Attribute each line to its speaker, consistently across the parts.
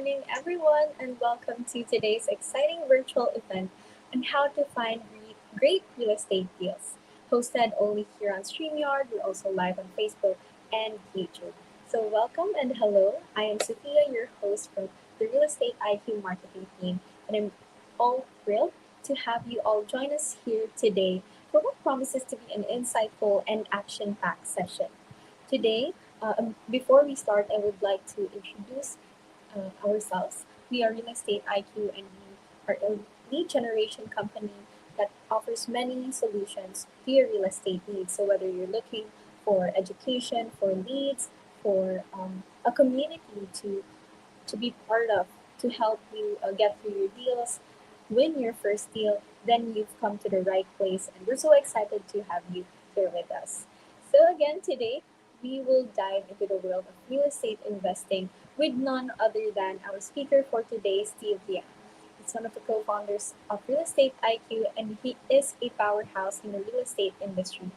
Speaker 1: morning, everyone, and welcome to today's exciting virtual event on how to find great real estate deals. Hosted only here on StreamYard, we're also live on Facebook and YouTube. So, welcome and hello. I am Sophia, your host from the Real Estate IQ Marketing Team, and I'm all thrilled to have you all join us here today for what promises to be an insightful and action packed session. Today, before we start, I would like to introduce ourselves. We are Real Estate IQ, and we are a lead generation company that offers many solutions to your real estate needs. So whether you're looking for education, for leads, for a community to be part of, to help you get through your deals, win your first deal, then you've come to the right place. And we're so excited to have you here with us. So, again, today we will dive into the world of real estate investing with none other than our speaker for today, Steve Liang. He's one of the co founders of Real Estate IQ, and he is a powerhouse in the real estate industry.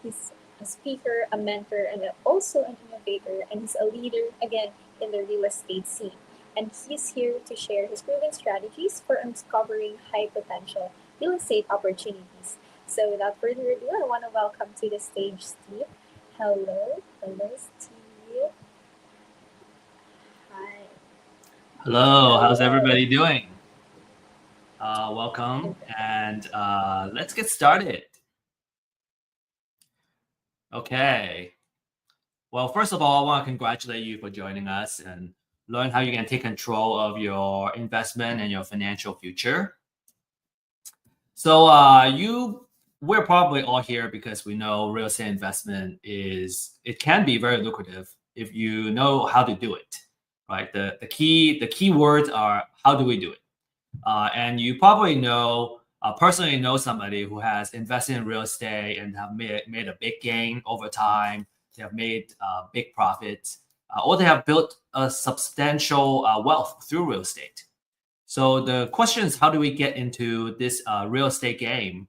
Speaker 1: He's a speaker, a mentor, and also an innovator, and he's a leader, again, in the real estate scene. And he's here to share his proven strategies for uncovering high potential real estate opportunities. So, without further ado, I want to welcome to the stage Steve. Hello, Steve. Hi.
Speaker 2: Hello, how's
Speaker 1: Hello.
Speaker 2: everybody doing? Welcome, and let's get started. Okay. Well, first of all, I want to congratulate you for joining us and learn how you can take control of your investment and your financial future. So, we're probably all here because we know real estate investment it can be very lucrative if you know how to do it, right? The key words are how do we do it? And you probably personally know somebody who has invested in real estate and have made a big gain over time. They have made big profits, or they have built a substantial wealth through real estate. So the question is, how do we get into this real estate game?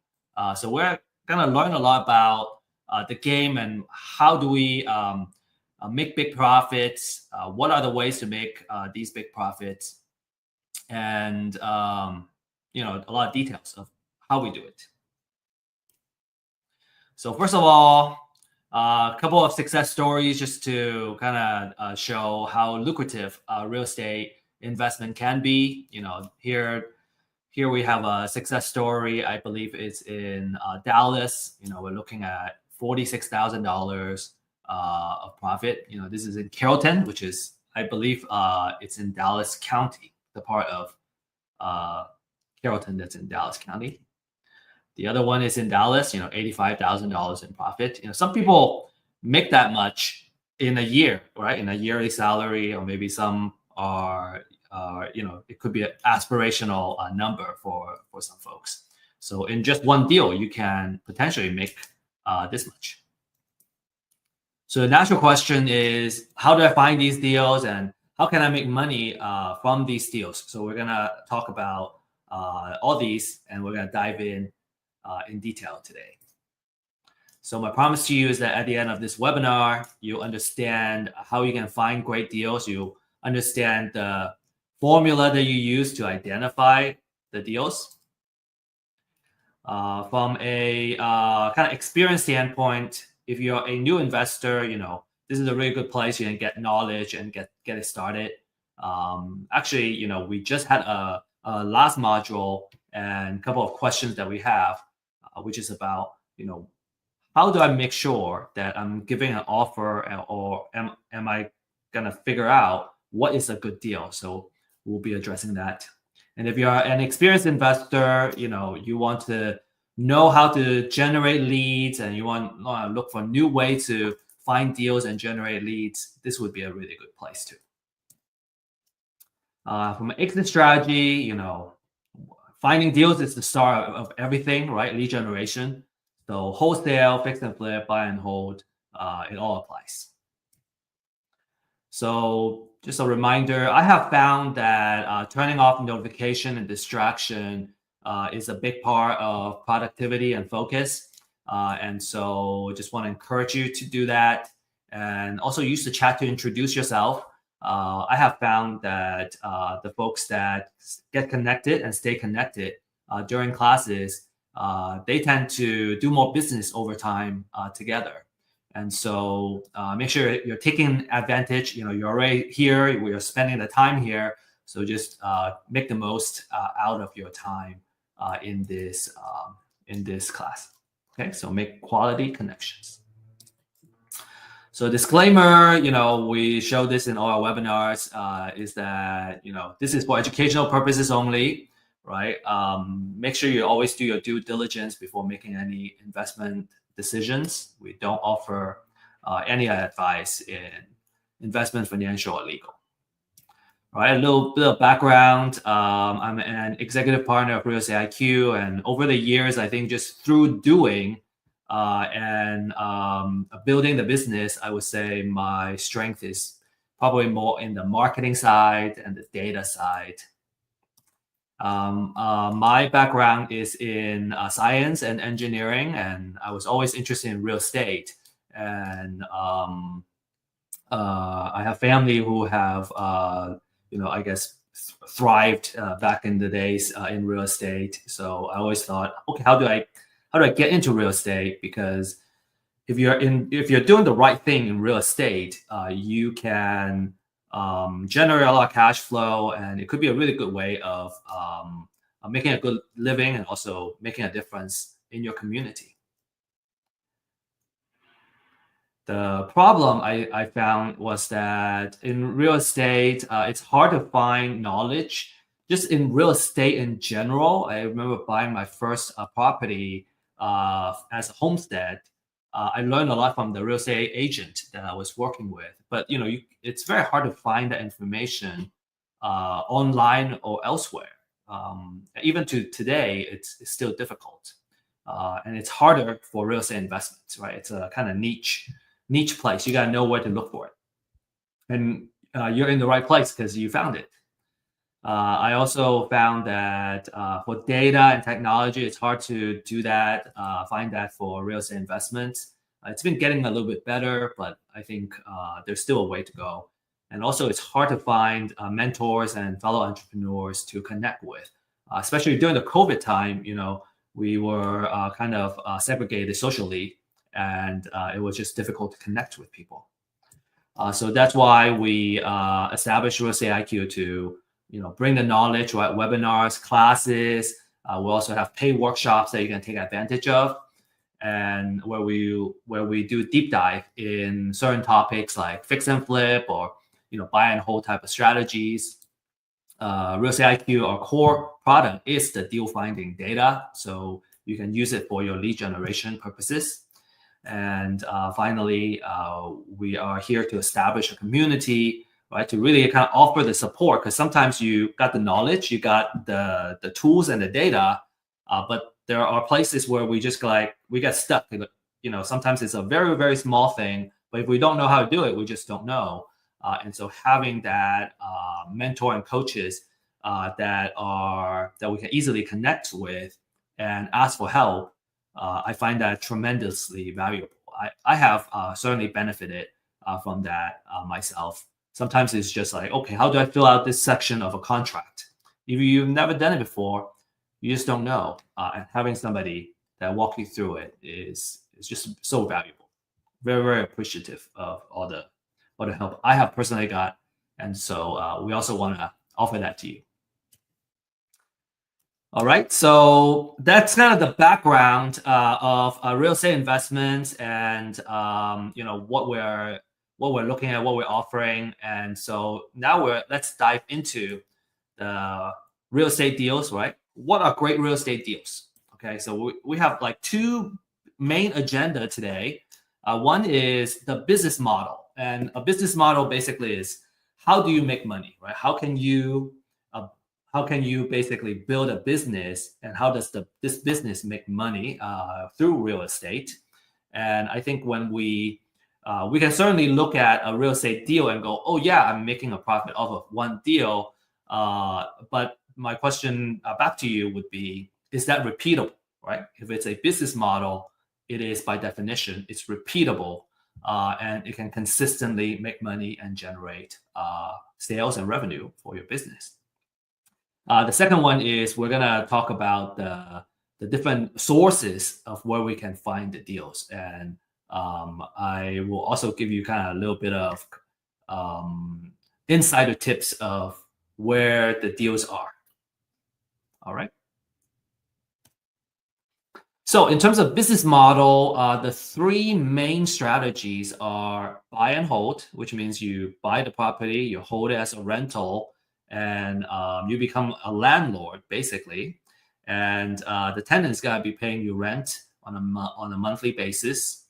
Speaker 2: So we're going to learn a lot about the game and how do we make big profits. What are the ways to make these big profits? And a lot of details of how we do it. So first of all, a couple of success stories just to kind of show how lucrative real estate investment can be. Here we have a success story. I believe it's in Dallas. We're looking at $46,000 of profit. This is in Carrollton, which is, I believe, it's in Dallas County, the part of Carrollton that's in Dallas County. The other one is in Dallas, $85,000 in profit. Some people make that much in a year, right? In a yearly salary, or maybe some are, it could be an aspirational number for some folks. So in just one deal, you can potentially make this much. So the natural question is, how do I find these deals and how can I make money from these deals? So we're going to talk about all these, and we're going to dive in detail today. So my promise to you is that at the end of this webinar, you'll understand how you can find great deals. You understand the formula that you use to identify the deals. From a kind of experience standpoint, if you're a new investor, this is a really good place. You can get knowledge and get it started. Actually, we just had a last module and a couple of questions that we have, which is about, how do I make sure that I'm giving an offer, or am I gonna figure out what is a good deal? So we'll be addressing that. And if you're an experienced investor, you want to know how to generate leads and you want to look for new ways to find deals and generate leads, this would be a really good place too. From an exit strategy, finding deals is the start of everything, right? Lead generation. So wholesale, fix and flip, buy and hold, it all applies. So just a reminder, I have found that turning off notification and distraction is a big part of productivity and focus. And so just want to encourage you to do that. And also use the chat to introduce yourself. I have found that the folks that get connected and stay connected during classes, they tend to do more business over time together. And so make sure you're taking advantage. You're already here. We are spending the time here. So just make the most out of your time in this class. Okay, so make quality connections. So disclaimer, we show this in all our webinars, is that, this is for educational purposes only, right? Make sure you always do your due diligence before making any investment decisions. We don't offer any advice in investment, financial, or legal. All right, a little bit of background. I'm an executive partner of Real Estate IQ, and over the years, I think just through doing and building the business, I would say my strength is probably more in the marketing side and the data side. My background is in science and engineering, and I was always interested in real estate. And I have family who have, I guess, thrived back in the days in real estate. So I always thought, okay, how do I get into real estate? Because if you're doing the right thing in real estate, you can generate a lot of cash flow, and it could be a really good way of making a good living and also making a difference in your community. The problem I found was that in real estate, it's hard to find knowledge. Just in real estate in general, I remember buying my first property as a homestead. I learned a lot from the real estate agent that I was working with. But it's very hard to find that information online or elsewhere. Even to today, it's still difficult, and it's harder for real estate investments. Right? It's a kind of niche place. You got to know where to look for it, and you're in the right place because you found it. I also found that for data and technology, it's hard to do that, find that for real estate investments. It's been getting a little bit better, but I think there's still a way to go. And also, it's hard to find mentors and fellow entrepreneurs to connect with, especially during the COVID time. We were kind of segregated socially, and it was just difficult to connect with people. So that's why we established Real Estate IQ to bring the knowledge, right? Webinars, classes. We also have paid workshops that you can take advantage of, and where we do deep dive in certain topics like fix and flip or buy and hold type of strategies. Real Estate IQ, our core product, is the deal finding data, so you can use it for your lead generation purposes. And finally, we are here to establish a community, right, to really kind of offer the support, because sometimes you got the knowledge, you got the tools and the data, but there are places where we just we get stuck. Sometimes it's a very, very small thing, but if we don't know how to do it, we just don't know. And so having that mentor and coaches that we can easily connect with and ask for help, I find that tremendously valuable. I have certainly benefited from that myself. Sometimes it's just like, okay, how do I fill out this section of a contract? If you've never done it before, you just don't know. And having somebody that walk you through it is just so valuable. Very, very appreciative of all the help I have personally got. And so we also want to offer that to you. All right, so that's kind of the background of real estate investments, and what we're looking at, what we're offering. And so now let's dive into the real estate deals, right? What are great real estate deals? Okay, so we have like two main agenda today. One is the business model, and a business model basically is how do you make money, right? How can you basically build a business, and how does this business make money through real estate? And I think when we can certainly look at a real estate deal and go, oh yeah, I'm making a profit off of one deal. But my question back to you would be, is that repeatable, right? If it's a business model, it is by definition, it's repeatable. and it can consistently make money and generate sales and revenue for your business. The second one is we're gonna talk about the different sources of where we can find the deals, and I will also give you kind of a little bit of insider tips of where the deals are. All right. So in terms of business model, the three main strategies are buy and hold, which means you buy the property, you hold it as a rental, and you become a landlord basically. And the tenant's gotta be paying you rent on a monthly basis.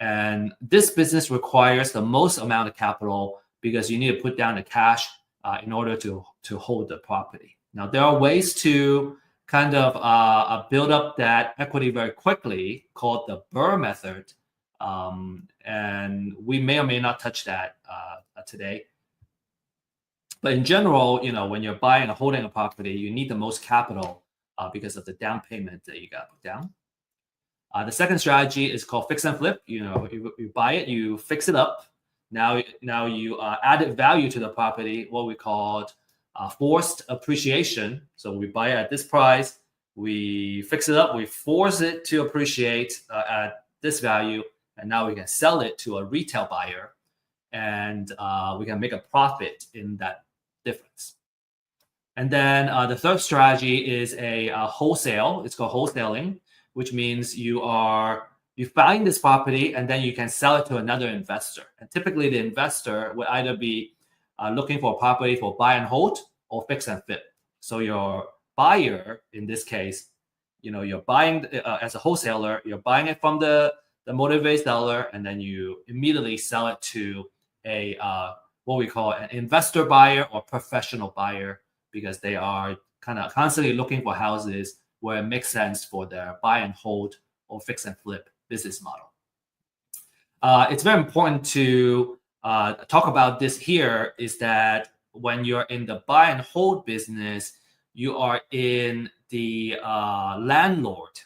Speaker 2: And this business requires the most amount of capital because you need to put down the cash in order to hold the property. Now there are ways to kind of build up that equity very quickly, called the Burr method. And we may or may not touch that today. But in general, when you're buying or holding a property, you need the most capital because of the down payment that you got to put down. The second strategy is called fix and flip. You buy it, you fix it up. Now you added value to the property, what we called forced appreciation. So we buy it at this price, we fix it up, we force it to appreciate at this value, and now we can sell it to a retail buyer, and we can make a profit in that difference. And then the third strategy is a wholesale. It's called wholesaling, which means you find this property and then you can sell it to another investor. And typically the investor would either be looking for a property for buy and hold or fix and flip. So your buyer, in this case, you're buying as a wholesaler, you're buying it from the motivated seller, and then you immediately sell it to a what we call an investor buyer or professional buyer, because they are kind of constantly looking for houses where it makes sense for their buy and hold or fix and flip business model. It's very important to talk about this here, is that when you're in the buy and hold business, you are in the landlord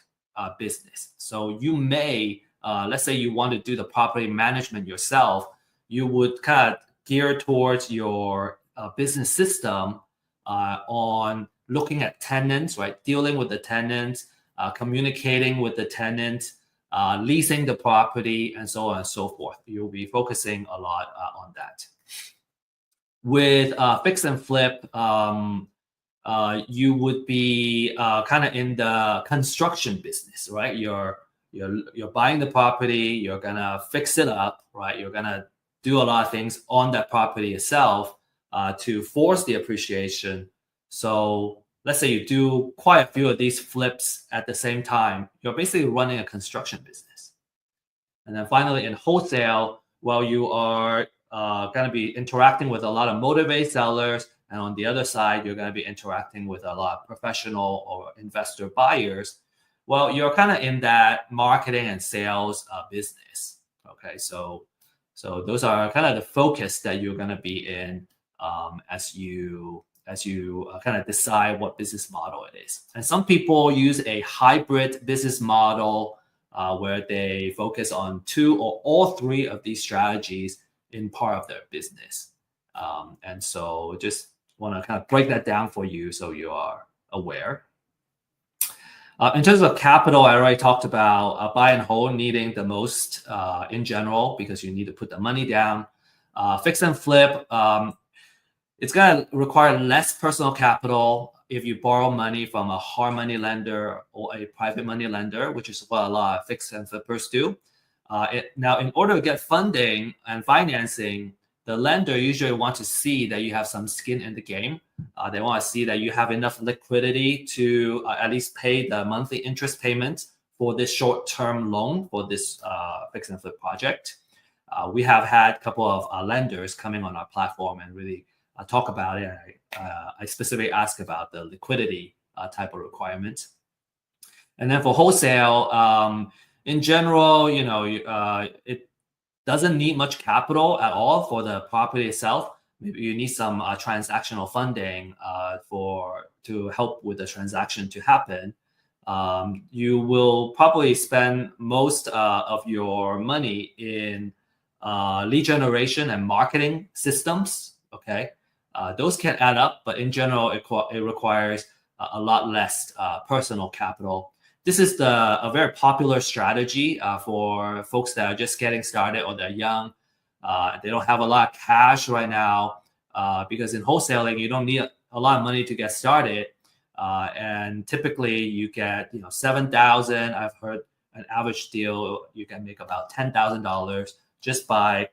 Speaker 2: business. So you may, let's say you want to do the property management yourself, you would kind of gear towards your business system on looking at tenants, right? Dealing with the tenants, communicating with the tenant, leasing the property, and so on and so forth. You'll be focusing a lot on that. With fix and flip, you would be kind of in the construction business, right? You're buying the property, you're gonna fix it up, right? You're gonna do a lot of things on that property itself to force the appreciation. So let's say you do quite a few of these flips at the same time, you're basically running a construction business. And then finally, in wholesale, well, you are going to be interacting with a lot of motivated sellers. And on the other side, you're going to be interacting with a lot of professional or investor buyers. Well, you're kind of in that marketing and sales business. Okay, so those are kind of the focus that you're going to be in as you kind of decide what business model it is. And some people use a hybrid business model where they focus on two or all three of these strategies in part of their business. And so just want to kind of break that down for you so you are aware. In terms of capital, I already talked about buy and hold needing the most in general, because you need to put the money down. Fix and flip, it's going to require less personal capital if you borrow money from a hard money lender or a private money lender, which is what a lot of fix and flippers do. Now, in order to get funding and financing, the lender usually wants to see that you have some skin in the game. They want to see that you have enough liquidity to at least pay the monthly interest payment for this short-term loan for this fix and flip project. We have had a couple of lenders coming on our platform and really talk about it. I specifically ask about the liquidity type of requirement. And then for wholesale, in general, it doesn't need much capital at all for the property itself. Maybe you need some transactional funding to help with the transaction to happen. You will probably spend most of your money in lead generation and marketing systems. Okay, those can add up, but in general, it requires a lot less personal capital. This is a very popular strategy for folks that are just getting started or they're young. They don't have a lot of cash right now because in wholesaling you don't need a lot of money to get started. And typically you get 7,000. I've heard an average deal you can make about $10,000 just by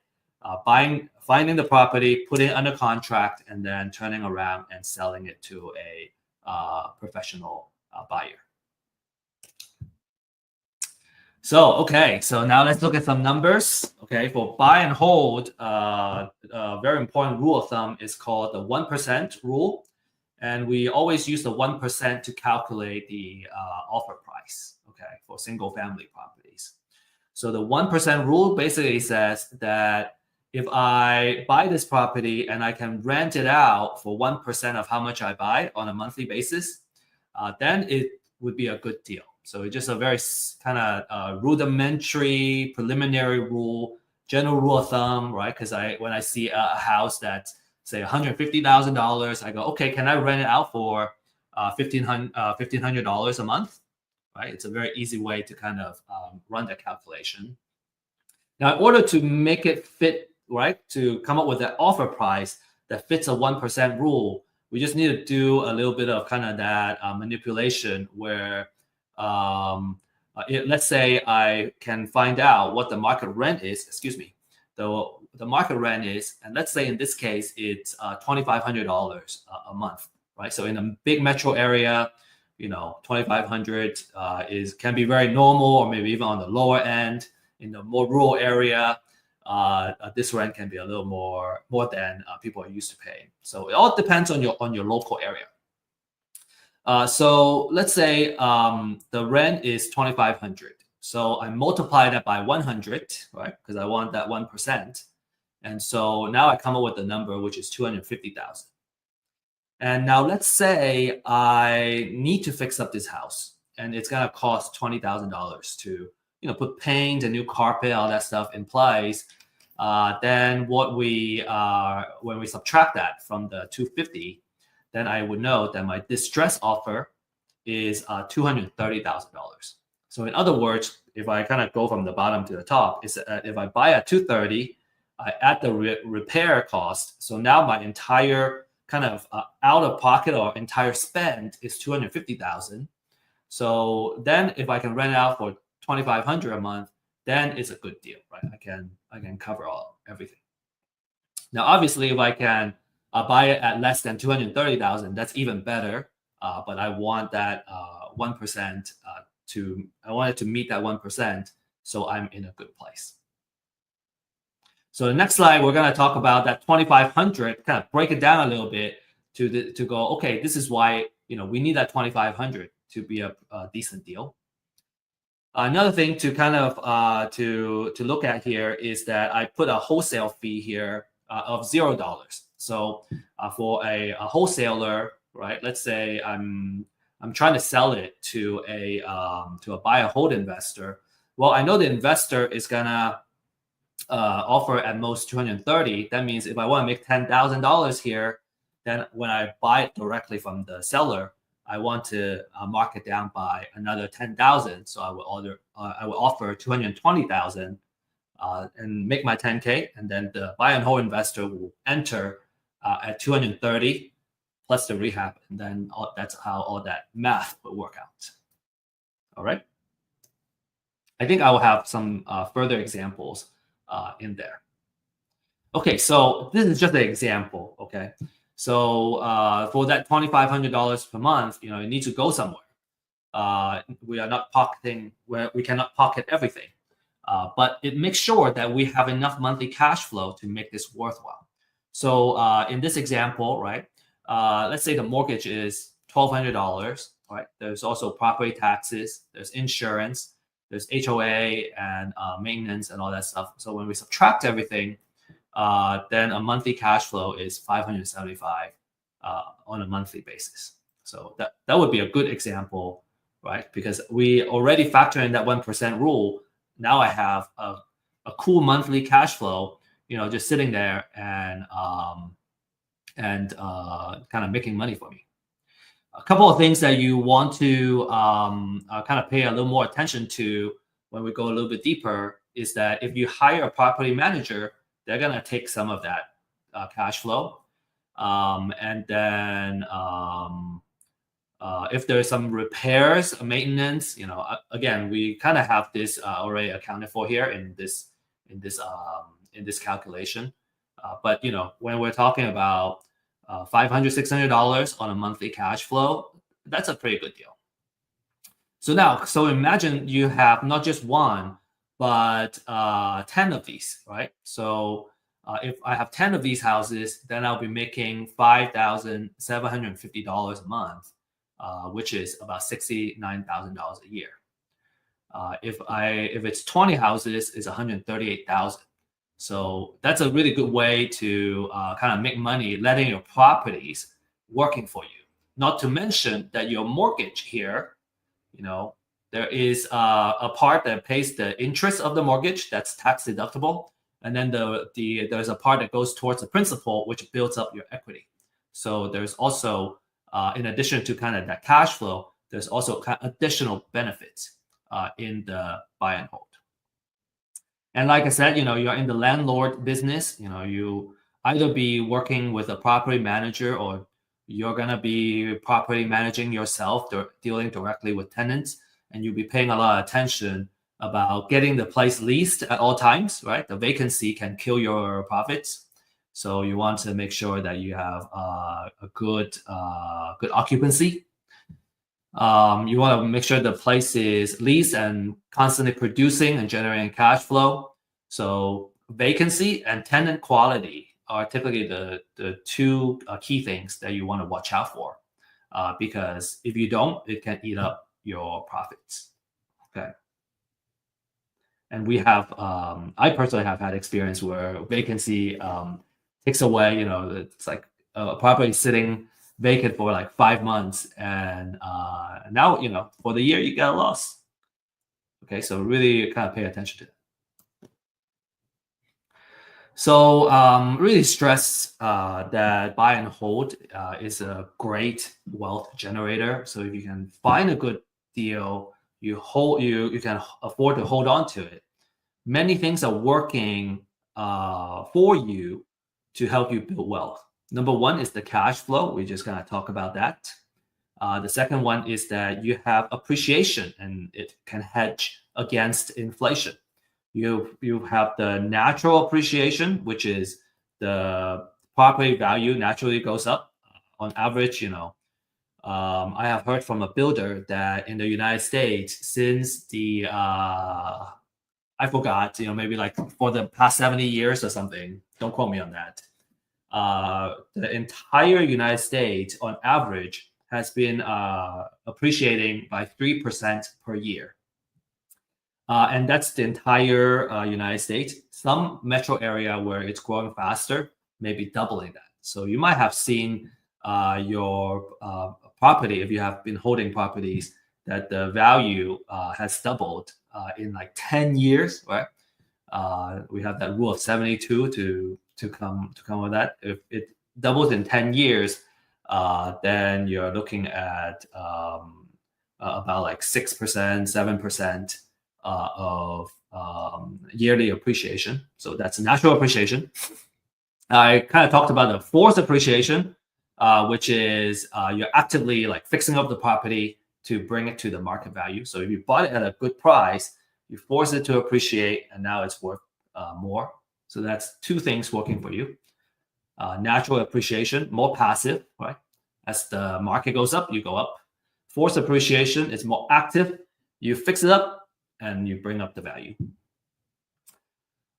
Speaker 2: finding the property, putting it under contract, and then turning around and selling it to a professional buyer. So now let's look at some numbers. Okay, for buy and hold, a very important rule of thumb is called the 1% rule. And we always use the 1% to calculate the offer price, okay, for single family properties. So the 1% rule basically says that if I buy this property and I can rent it out for 1% of how much I buy on a monthly basis, then it would be a good deal. So it's just a very kind of rudimentary, preliminary rule, general rule of thumb, right? Because when I see a house that's say $150,000, I go, okay, can I rent it out for $1,500 a month? Right? It's a very easy way to kind of run the calculation. Now, in order to make it fit, right, to come up with that offer price that fits a 1% rule, we just need to do a little bit of kind of that manipulation where let's say I can find out what the market rent is, the market rent is, and let's say in this case, it's $2,500 a month, right? So in a big metro area, $2,500 can be very normal, or maybe even on the lower end. In the more rural area, this rent can be a little more than people are used to paying. So it all depends on your local area. So let's say the rent is $2,500. So I multiply that by 100, right? Because I want that 1%. And so now I come up with a number which is 250,000. And now let's say I need to fix up this house, and it's gonna cost $20,000 to put paint, a new carpet, all that stuff in place. Then when we subtract that from the 250, then I would know that my distress offer is $230,000. So in other words, if I kind of go from the bottom to the top, is if I buy at 230, I add the repair cost. So now my entire kind of out of pocket or entire spend is 250,000. So then if I can rent it out for 2,500 a month, then it's a good deal, right? I can cover everything. Now, obviously, if I can buy it at less than 230,000, that's even better. But I want that 1% I want it to meet that 1%, so I'm in a good place. So the next slide, we're going to talk about that 2,500, kind of break it down a little bit to go, okay, this is why we need that 2,500 to be a decent deal. Another thing to kind of to look at here is that I put a wholesale fee here of $0. So for a wholesaler, right? Let's say I'm trying to sell it to a buy and hold investor. Well, I know the investor is gonna offer at most 230. That means if I want to make $10,000 here, then when I buy it directly from the seller, I want to mark it down by another 10,000. So I will offer 220,000 and make my 10K, and then the buy and hold investor will enter at 230 plus the rehab, and then that's how all that math will work out. All right. I think I will have some further examples in there. Okay, so this is just an example. Okay, so for that $2,500 per month, it needs to go somewhere. We are not pocketing where we cannot pocket everything, but it makes sure that we have enough monthly cash flow to make this worthwhile. So in this example, right, let's say the mortgage is $1,200. Right, there's also property taxes, there's insurance, there's HOA and maintenance and all that stuff. So when we subtract everything, then a monthly cash flow is $575 on a monthly basis. So that would be a good example, right? Because we already factor in that 1% rule. Now I have a cool monthly cash flow, just sitting there and kind of making money for me. A couple of things that you want to kind of pay a little more attention to when we go a little bit deeper is that if you hire a property manager, they're going to take some of that cash flow. And then if there's some repairs, maintenance, again, we kind of have this already accounted for here in this calculation. But when we're talking about $500, $600 on a monthly cash flow, that's a pretty good deal. So imagine you have not just one, but 10 of these, right? So if I have 10 of these houses, then I'll be making $5,750 a month, which is about $69,000 a year. If it's 20 houses, it's $138,000. So that's a really good way to kind of make money, letting your properties working for you. Not to mention that your mortgage here, there is a part that pays the interest of the mortgage that's tax deductible, and then there's a part that goes towards the principal, which builds up your equity. So there's also, in addition to kind of that cash flow, there's also kind of additional benefits in the buy and hold. And like I said, you're in the landlord business. You either be working with a property manager or you're going to be property managing yourself, dealing directly with tenants, and you'll be paying a lot of attention about getting the place leased at all times, right? The vacancy can kill your profits. So you want to make sure that you have a good occupancy. You want to make sure the place is leased and constantly producing and generating cash flow. So vacancy and tenant quality are typically the two key things that you want to watch out for, because if you don't, it can eat up your profits. Okay. And I personally have had experience where vacancy takes away, it's like a property sitting vacant for like 5 months, and now for the year you get a loss. Okay, so really kind of pay attention to it. So really stress that buy and hold is a great wealth generator. So if you can find a good deal, you can afford to hold on to it. Many things are working for you to help you build wealth. Number one is the cash flow. We just kind of talk about that. The second one is that you have appreciation, and it can hedge against inflation. You have the natural appreciation, which is the property value naturally goes up. On average, I have heard from a builder that in the United States, since I forgot, maybe like for the past 70 years or something, don't quote me on that. The entire United States, on average, has been appreciating by 3% per year. And that's the entire United States. Some metro area where it's growing faster, maybe doubling that. So you might have seen your property, if you have been holding properties, that the value has doubled in like 10 years, right? We have that rule of 72 to come with that. If it doubles in 10 years, then you're looking at about like 6%, 7% of yearly appreciation. So that's natural appreciation. I kind of talked about the forced appreciation, which is you're actively like fixing up the property to bring it to the market value. So if you bought it at a good price, you force it to appreciate, and now it's worth more. So that's two things working for you. Natural appreciation, more passive, right? As the market goes up, you go up. Forced appreciation is more active. You fix it up and you bring up the value.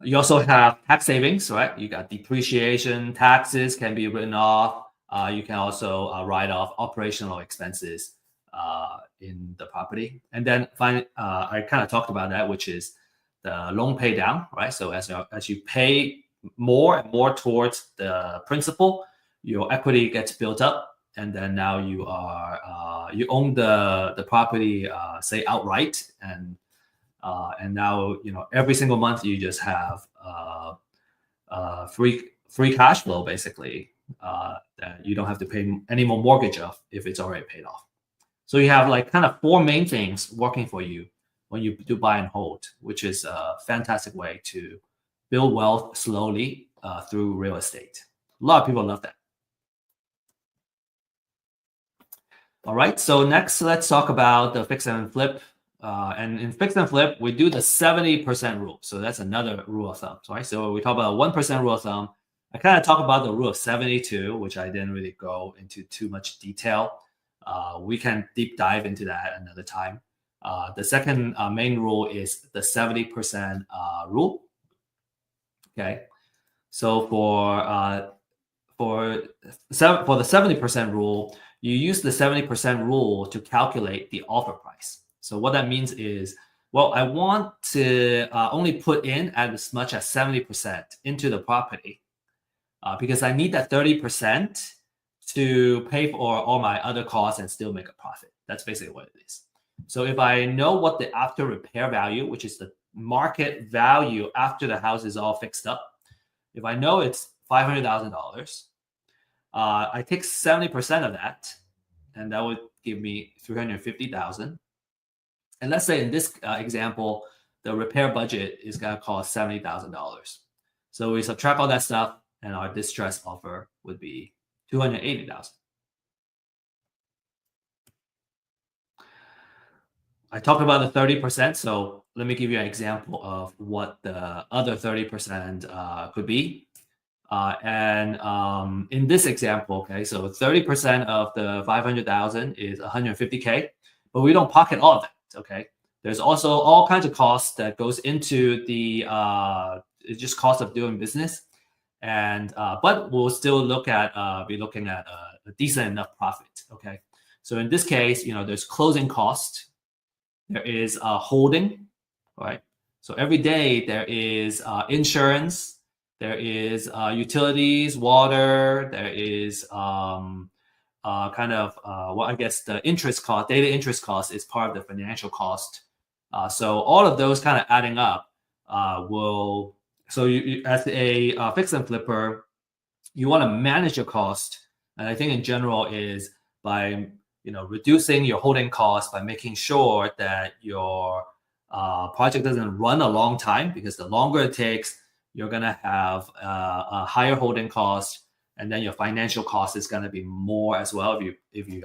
Speaker 2: You also have tax savings, right? You got depreciation, taxes can be written off. You can also write off operational expenses in the property. And then finally, I kind of talked about that, which is the loan pay down, right? So as you pay more and more towards the principal, your equity gets built up, and then now you own the property, say outright, and And now, every single month you just have free cash flow, basically, that you don't have to pay any more mortgage of if it's already paid off. So you have like kind of four main things working for you when you do buy and hold, which is a fantastic way to build wealth slowly through real estate. A lot of people love that. All right, so next let's talk about the fix and flip. And in fix and flip, we do the 70% rule. So that's another rule of thumb, right? So we talk about a 1% rule of thumb. I kind of talk about the rule of 72, which I didn't really go into too much detail. We can deep dive into that another time. The second main rule is the 70% rule. Okay, so for the 70% rule, you use the 70% rule to calculate the offer price. So what that means is, well, I want to only put in as much as 70% into the property because I need that 30% to pay for all my other costs and still make a profit. That's basically what it is. So if I know what the after repair value, which is the market value after the house is all fixed up, if I know it's $500,000, I take 70% of that, and that would give me 350,000. And let's say in this example, the repair budget is going to cost $70,000. So we subtract all that stuff, and our distress offer would be 280,000. I talked about the 30%, so let me give you an example of what the other 30% could be. In this example, okay, so 30% of the 500,000 is 150K, but we don't pocket all of that. Okay, there's also all kinds of costs that goes into the just cost of doing business, and but we'll still be looking at a decent enough profit. Okay, so in this case, there's closing cost, there is holding, right? So every day there is insurance. There is utilities, water. There is I guess the interest cost, daily interest cost is part of the financial cost. So all of those kind of adding up will. So you as a fix and flipper, you want to manage your cost, and I think in general is by reducing your holding costs by making sure that your project doesn't run a long time, because the longer it takes, you're going to have a higher holding cost, and then your financial cost is going to be more as well if you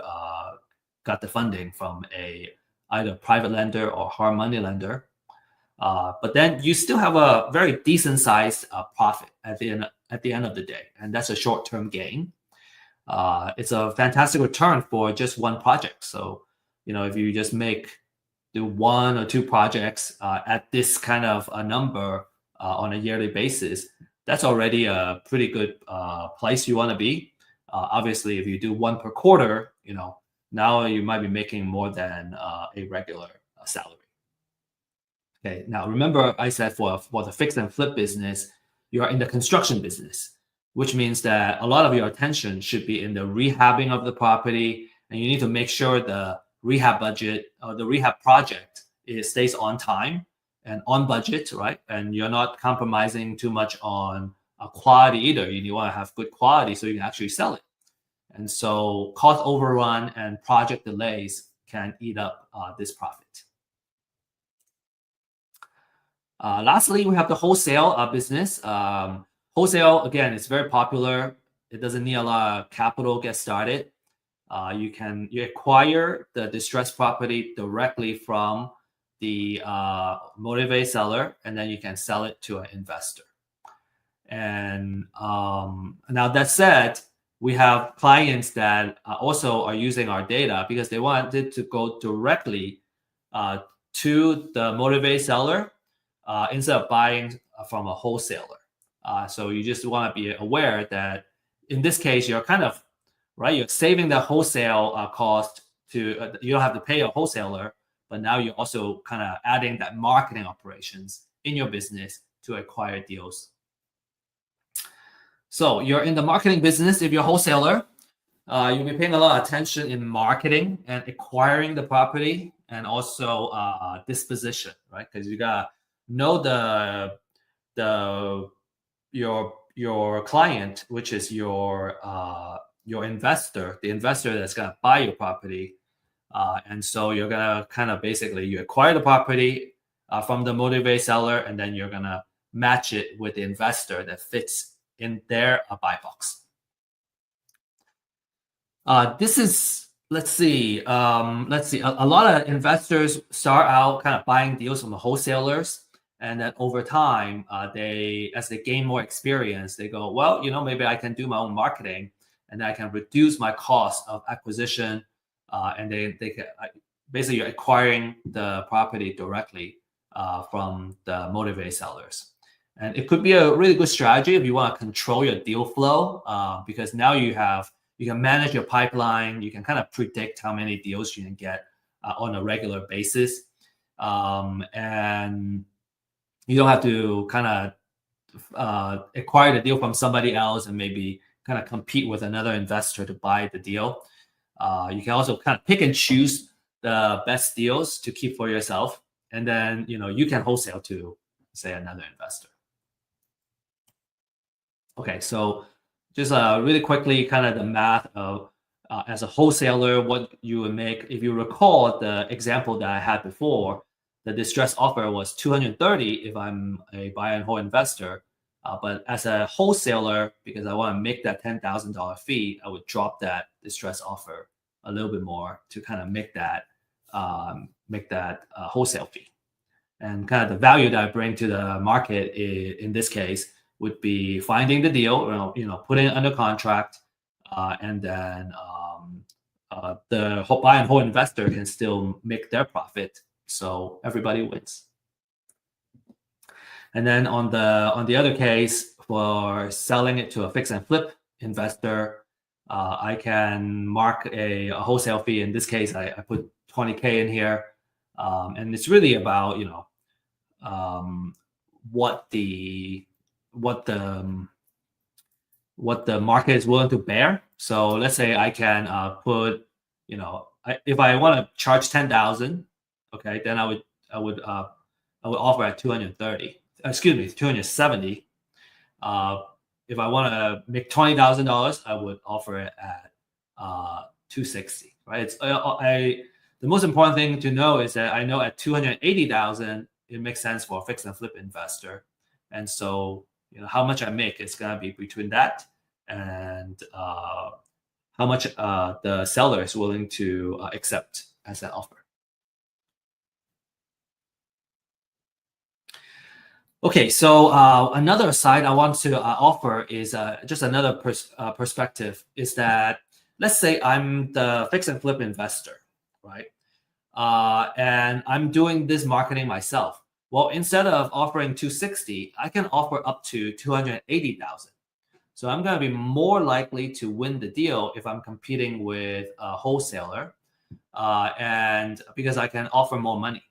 Speaker 2: got the funding from either private lender or hard money lender. But then you still have a very decent sized profit at the end of the day, and that's a short term gain. It's a fantastic return for just one project. So if you just do one or two projects at this kind of a number on a yearly basis, that's already a pretty good place you want to be. Obviously, if you do one per quarter, now you might be making more than a regular salary. Okay, now remember I said for the fix and flip business, you are in the construction business, which means that a lot of your attention should be in the rehabbing of the property, and you need to make sure the rehab budget or the rehab project stays on time and on budget, right? And you're not compromising too much on quality either. You want to have good quality so you can actually sell it. And so cost overrun and project delays can eat up this profit. Lastly, we have the wholesale business. Wholesale, again, it's very popular. It doesn't need a lot of capital to get started. You acquire the distressed property directly from the motivated seller, and then you can sell it to an investor. And now that said, we have clients that also are using our data because they wanted to go directly to the motivated seller instead of buying from a wholesaler. So you just want to be aware that in this case, you're kind of you're saving the wholesale cost to you don't have to pay a wholesaler, but now you're also kind of adding that marketing operations in your business to acquire deals. So you're in the marketing business. If you're a wholesaler, you'll be paying a lot of attention in marketing and acquiring the property. and also disposition, right? Because you gotta know the your client, which is your investor, the investor that's gonna buy your property. And so you're gonna kind of basically you acquire the property from the motivated seller, and then you're gonna match it with the investor that fits in their buy box. This is let's see. A lot of investors start out kind of buying deals from the wholesalers, and then over time, as they gain more experience, they go, well, maybe I can do my own marketing, and I can reduce my cost of acquisition, and they can basically you're acquiring the property directly from the motivated sellers. And it could be a really good strategy if you want to control your deal flow, because now you can manage your pipeline. You can kind of predict how many deals you can get on a regular basis. And you don't have to kind of acquire the deal from somebody else and maybe kind of compete with another investor to buy the deal. You can also kind of pick and choose the best deals to keep for yourself. And then, you can wholesale to, say, another investor. Okay, so just really quickly, kind of the math of as a wholesaler, what you would make. If you recall the example that I had before, the distress offer was 230 if I'm a buy and hold investor. But as a wholesaler, because I want to make that $10,000 fee, I would drop that distress offer a little bit more to kind of make that wholesale fee. And kind of the value that I bring to the market in this case would be finding the deal, putting it under contract, and then the buy and hold investor can still make their profit, so everybody wins. And then on the other case, for selling it to a fix and flip investor, I can mark a wholesale fee. In this case, I put $20K in here, and it's really about what the market is willing to bear. So let's say I can put, if I want to charge 10,000, okay, then I would offer at 230. Excuse me, 270. If I want to make $20,000, I would offer it at 260. Right? The most important thing to know is that I know at 280,000 it makes sense for a fix and flip investor, and so how much I make is going to be between that and how much the seller is willing to accept as an offer. Okay, so another side I want to offer is just another perspective, is that let's say I'm the fix and flip investor, right? And I'm doing this marketing myself. Well, instead of offering 260, I can offer up to 280,000. So I'm going to be more likely to win the deal if I'm competing with a wholesaler, and because I can offer more money.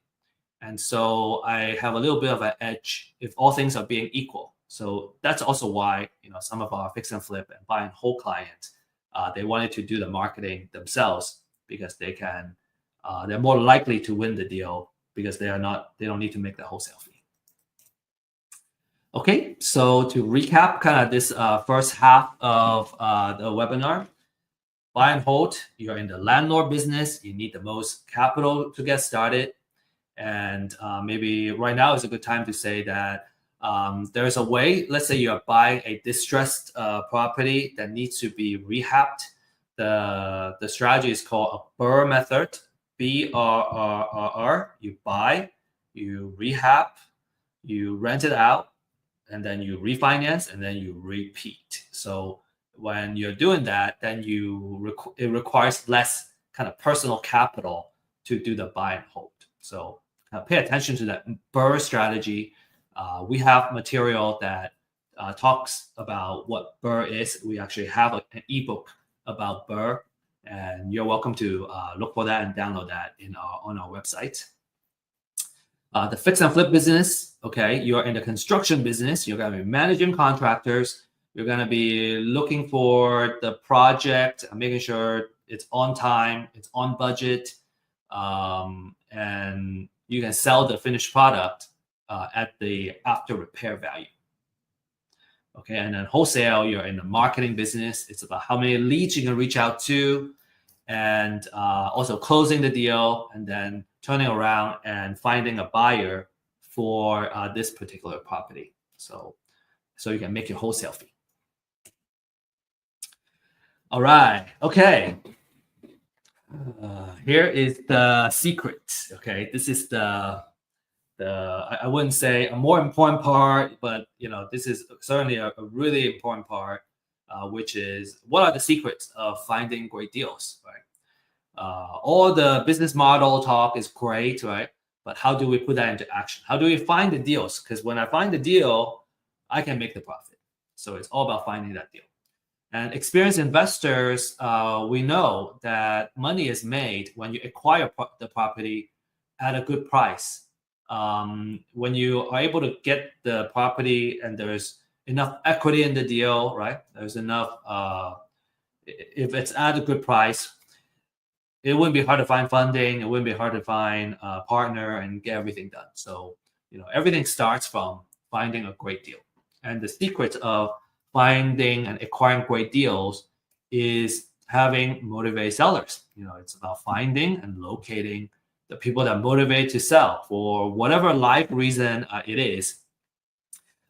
Speaker 2: And so I have a little bit of an edge if all things are being equal. So that's also why some of our fix and flip and buy and hold clients, they wanted to do the marketing themselves, because they're more likely to win the deal because they don't need to make the wholesale fee. Okay, so to recap kind of this first half of the webinar, buy and hold, you're in the landlord business, you need the most capital to get started. And maybe right now is a good time to say that there's a way, let's say you're buying a distressed property that needs to be rehabbed. The strategy is called a BRRRR method, BRRRR. You buy, you rehab, you rent it out, and then you refinance, and then you repeat. So when you're doing that, then it requires less kind of personal capital to do the buy and hold. So pay attention to that BRRRR strategy. We have material that talks about what BRRRR is. We actually have an ebook about BRRRR, and you're welcome to look for that and download that on our website. The fix and flip business, okay, you're in the construction business. You're going to be managing contractors. You're going to be looking for the project, making sure it's on time, it's on budget, and you can sell the finished product at the after repair value. Okay, and then wholesale, you're in the marketing business. It's about how many leads you can reach out to, and also closing the deal, and then turning around and finding a buyer for this particular property. So you can make your wholesale fee. All right. Okay. Here is the secret. Okay, this is the I wouldn't say a more important part, but this is certainly a really important part, which is what are the secrets of finding great deals, right? All the business model talk is great, right? But how do we put that into action? How do we find the deals? Because when I find the deal, I can make the profit. So it's all about finding that deal. And experienced investors, we know that money is made when you acquire the property at a good price. When you are able to get the property and there's enough equity in the deal, right? There's enough, if it's at a good price, it wouldn't be hard to find funding. It wouldn't be hard to find a partner and get everything done. So, everything starts from finding a great deal. And the secret of finding and acquiring great deals is having motivated sellers. It's about finding and locating the people that motivate to sell for whatever life reason it is.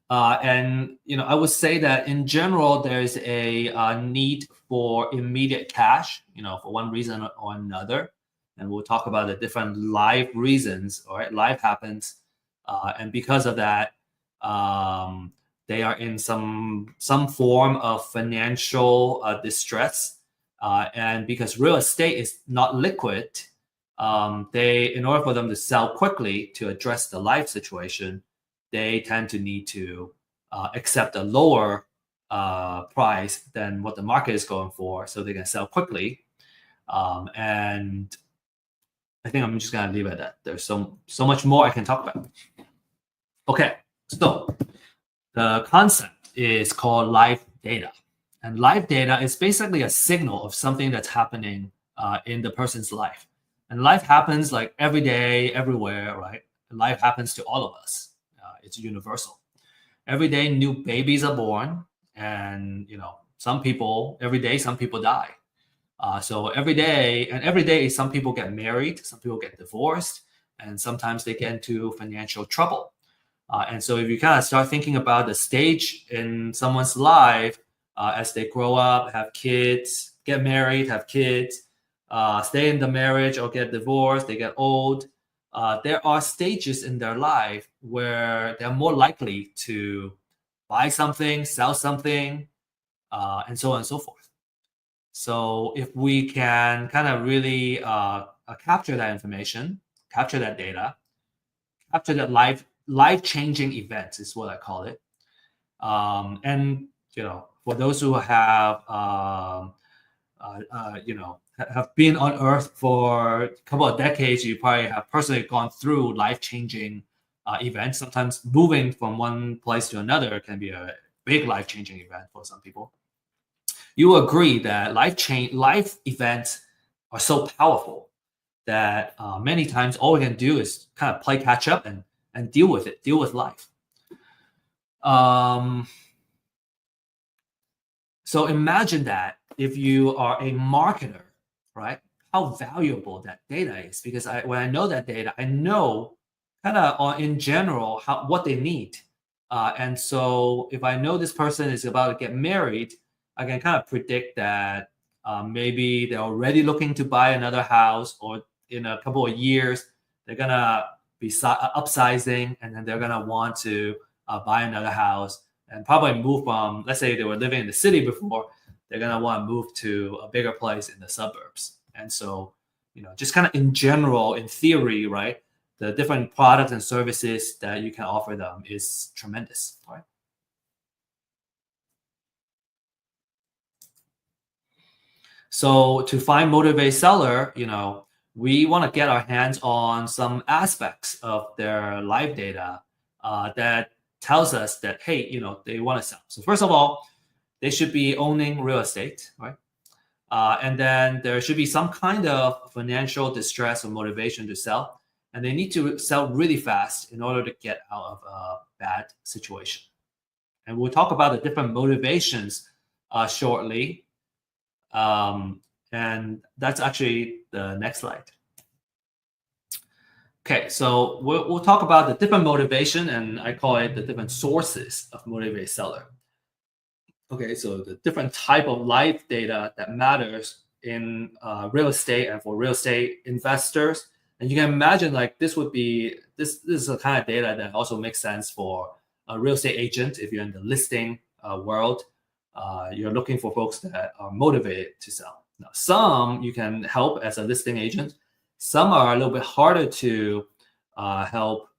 Speaker 2: And I would say that in general, there's a need for immediate cash, for one reason or another. And we'll talk about the different life reasons. All right, life happens, and because of that, they are in some form of financial distress. And because real estate is not liquid, in order for them to sell quickly to address the life situation, they tend to need to accept a lower price than what the market is going for, so they can sell quickly. And I think I'm just gonna leave it at that. There's so much more I can talk about. Okay, so the concept is called live data, and live data is basically a signal of something that's happening in the person's life. And life happens like every day, everywhere, right? Life happens to all of us. It's universal. Every day, new babies are born, and some people every day, some people die. So every day, some people get married, some people get divorced, and sometimes they get into financial trouble. And so if you kind of start thinking about the stage in someone's life as they grow up, have kids, get married, have kids, stay in the marriage or get divorced, they get old. There are stages in their life where they're more likely to buy something, sell something, and so on and so forth. So if we can kind of really capture that information, capture that data, capture that life-changing events is what I call it. And for those who have have been on Earth for a couple of decades, you probably have personally gone through life-changing events. Sometimes moving from one place to another can be a big life-changing event for some people. You agree that life events are so powerful that many times all we can do is kind of play catch up and deal with it, deal with life. So imagine that if you are a marketer, right? How valuable that data is, because when I know that data, I know kind of in general what they need. And so if I know this person is about to get married, I can kind of predict that maybe they're already looking to buy another house, or in a couple of years, they're going to be upsizing, and then they're going to want to buy another house and probably move from, let's say they were living in the city before, they're going to want to move to a bigger place in the suburbs. And so, just kind of in general, in theory, right, the different products and services that you can offer them is tremendous, right? So to find motivated seller, we want to get our hands on some aspects of their live data that tells us that, hey, they want to sell. So first of all, they should be owning real estate, right? And then there should be some kind of financial distress or motivation to sell. and they need to sell really fast in order to get out of a bad situation. And we'll talk about the different motivations shortly. And that's actually the next slide. Okay, so we'll talk about the different motivation, and I call it the different sources of motivated seller. Okay, so the different type of live data that matters in real estate and for real estate investors. And you can imagine like this is the kind of data that also makes sense for a real estate agent. If you're in the listing world, you're looking for folks that are motivated to sell. Now, some you can help as a listing agent. Some are a little bit harder to help.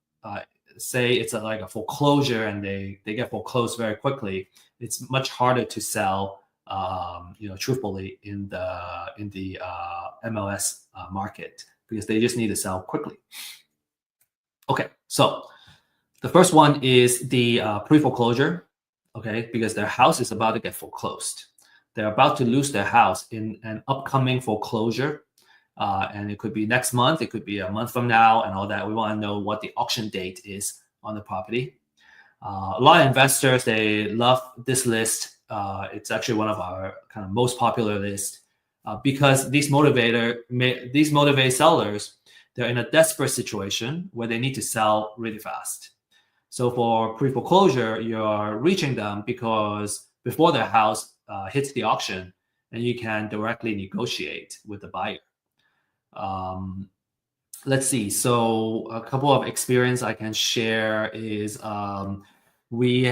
Speaker 2: Say it's like a foreclosure and they get foreclosed very quickly. It's much harder to sell, truthfully in the MLS market because they just need to sell quickly. Okay, so the first one is the pre-foreclosure. Okay, because their house is about to get foreclosed. They're about to lose their house in an upcoming foreclosure. And it could be next month, it could be a month from now, and all that. We want to know what the auction date is on the property. A lot of investors, they love this list. It's actually one of our kind of most popular lists because these motivated sellers, they're in a desperate situation where they need to sell really fast. So for pre-foreclosure, you're reaching them because before their house hits the auction, and you can directly negotiate with the buyer. Let's see. So a couple of experience I can share is we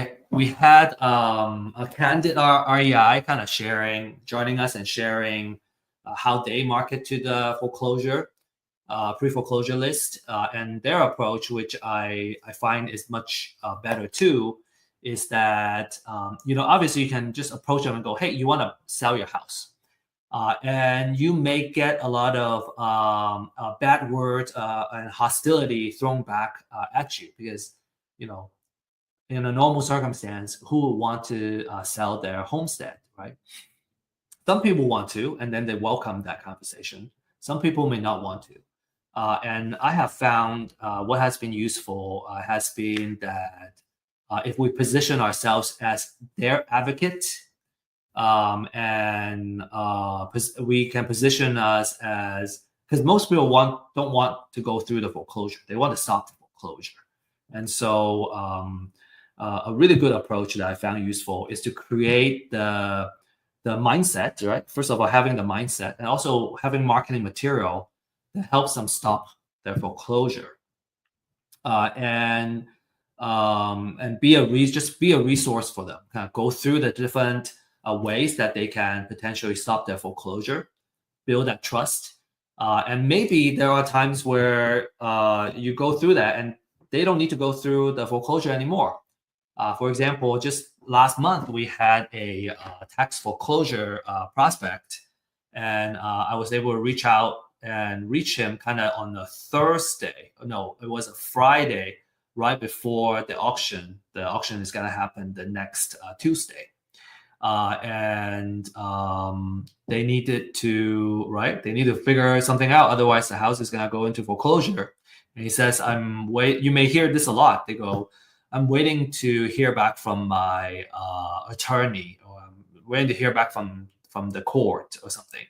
Speaker 2: had a candid REI kind of joining us and sharing how they market to the foreclosure pre-foreclosure list, and their approach, which I find is much better too, is that obviously you can just approach them and go, hey, you want to sell your house. And you may get a lot of bad words and hostility thrown back at you because, in a normal circumstance, who would want to sell their homestead, right? Some people want to, and then they welcome that conversation. Some people may not want to. And I have found what has been useful has been that if we position ourselves as their advocate, we can position us as, because most people don't want to go through the foreclosure. They want to stop the foreclosure. And so a really good approach that I found useful is to create the mindset, right? First of all, having the mindset and also having marketing material that helps them stop their foreclosure. And be a resource for them. Kind of go through the different ways that they can potentially stop their foreclosure, build that trust. And maybe there are times where you go through that and they don't need to go through the foreclosure anymore. For example, just last month, we had a tax foreclosure prospect, and I was able to reach out and reach him kind of on a Thursday. No, it was a Friday right before the auction. The auction is going to happen the next Tuesday. And they needed to figure something out. Otherwise, the house is going to go into foreclosure. And he says, you may hear this a lot. They go, I'm waiting to hear back from my attorney, or I'm waiting to hear back from the court or something.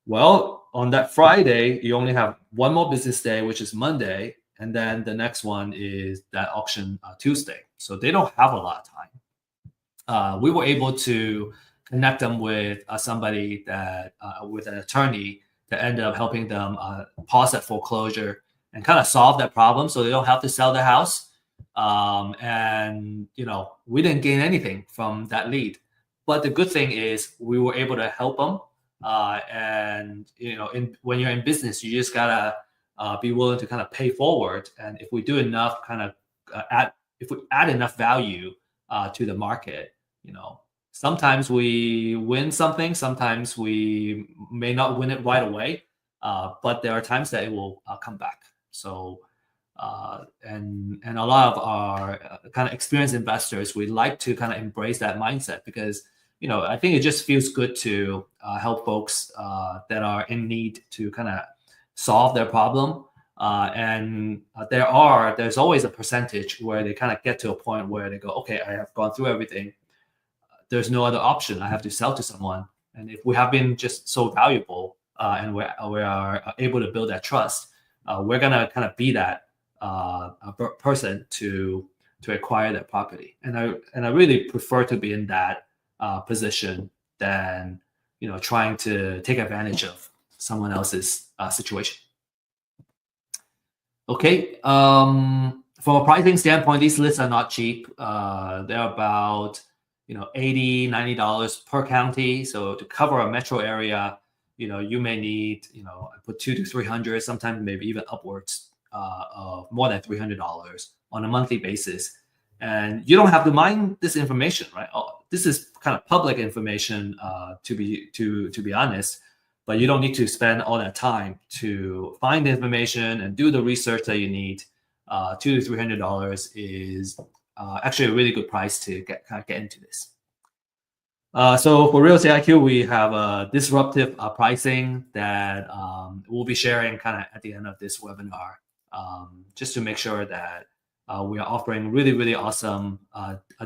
Speaker 2: Well, on that Friday, you only have one more business day, which is Monday. And then the next one is that auction Tuesday. So they don't have a lot of time. We were able to connect them with somebody that, with an attorney that ended up helping them pause that foreclosure and kind of solve that problem so they don't have to sell the house. And, we didn't gain anything from that lead. But the good thing is we were able to help them. When you're in business, you just gotta be willing to kind of pay forward. And if we do enough, if we add enough value to the market, sometimes we win something, sometimes we may not win it right away, but there are times that it will come back. So, and a lot of our kind of experienced investors, we like to kind of embrace that mindset because I think it just feels good to help folks that are in need to kind of solve their problem. And there's always a percentage where they kind of get to a point where they go, okay, I have gone through everything. There's no other option. I have to sell to someone. And if we have been just so valuable and we are able to build that trust, we're gonna kind of be that person to acquire that property. And I really prefer to be in that position than trying to take advantage of someone else's situation. Okay. From a pricing standpoint, these lists are not cheap. They're about $80, $90 per county. So to cover a metro area, you may need I put 200 to 300, sometimes maybe even upwards of more than $300 on a monthly basis. And you don't have to mine this information, right? This is kind of public information, to be honest. But you don't need to spend all that time to find the information and do the research that you need. $200 to $300 is actually a really good price to get into this. So for Real Estate IQ, we have a disruptive pricing that we'll be sharing kind of at the end of this webinar, just to make sure that we are offering really, really awesome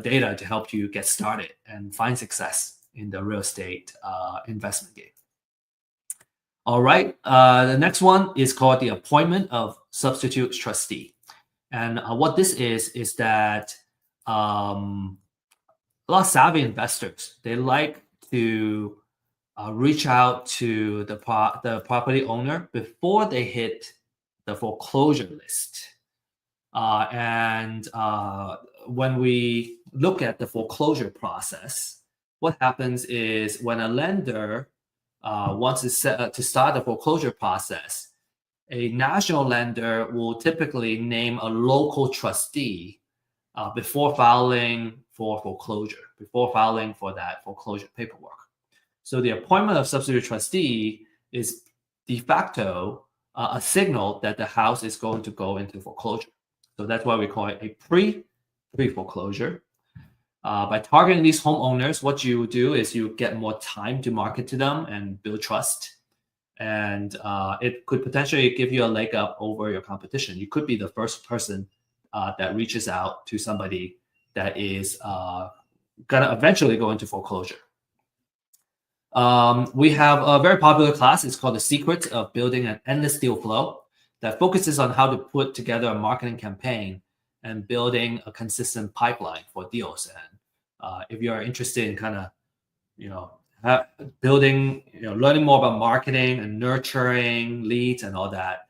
Speaker 2: data to help you get started and find success in the real estate investment game. All right, the next one is called the appointment of substitute trustee. And what this is that a lot of savvy investors, they like to reach out to the property owner before they hit the foreclosure list. And when we look at the foreclosure process, what happens is when a lender wants to start the foreclosure process, a national lender will typically name a local trustee before filing for foreclosure, before filing for that foreclosure paperwork. So the appointment of substitute trustee is de facto a signal that the house is going to go into foreclosure. So that's why we call it a pre-foreclosure. By targeting these homeowners, what you do is you get more time to market to them and build trust. And it could potentially give you a leg up over your competition. You could be the first person that reaches out to somebody that is going to eventually go into foreclosure. We have a very popular class. It's called The Secret of Building an Endless Deal Flow, that focuses on how to put together a marketing campaign and building a consistent pipeline for deals. And if you're interested in kind of, building, learning more about marketing and nurturing leads and all that,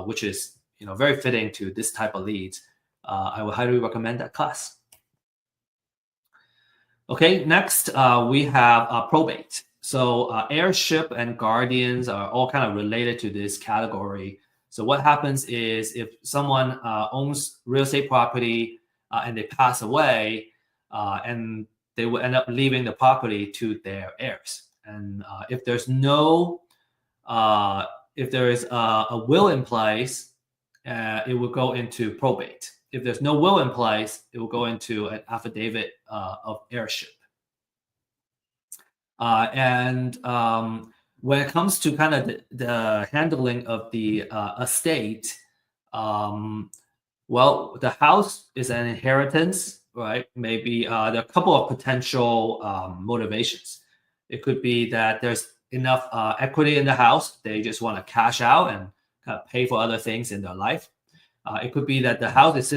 Speaker 2: which is, very fitting to this type of leads, I would highly recommend that class. Okay, next we have probate. So heirship and guardians are all kind of related to this category. So what happens is if someone owns real estate property and they pass away, and they will end up leaving the property to their heirs. And if there is a will in place, it will go into probate. If there's no will in place, it will go into an affidavit of heirship. And when it comes to kind of the handling of the estate, well, the house is an inheritance, right? Maybe there are a couple of potential motivations. It could be that there's enough equity in the house. They just want to cash out and kind of pay for other things in their life. It could be that the house is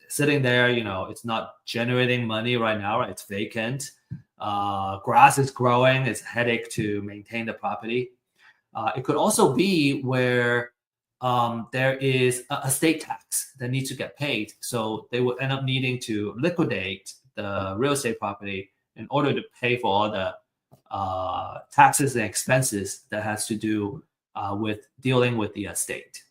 Speaker 2: sitting there, it's not generating money right now, right? It's vacant. Grass is growing. It's a headache to maintain the property. It could also be where there is a estate tax that needs to get paid. So they will end up needing to liquidate the real estate property in order to pay for all the taxes and expenses that has to do with dealing with the estate.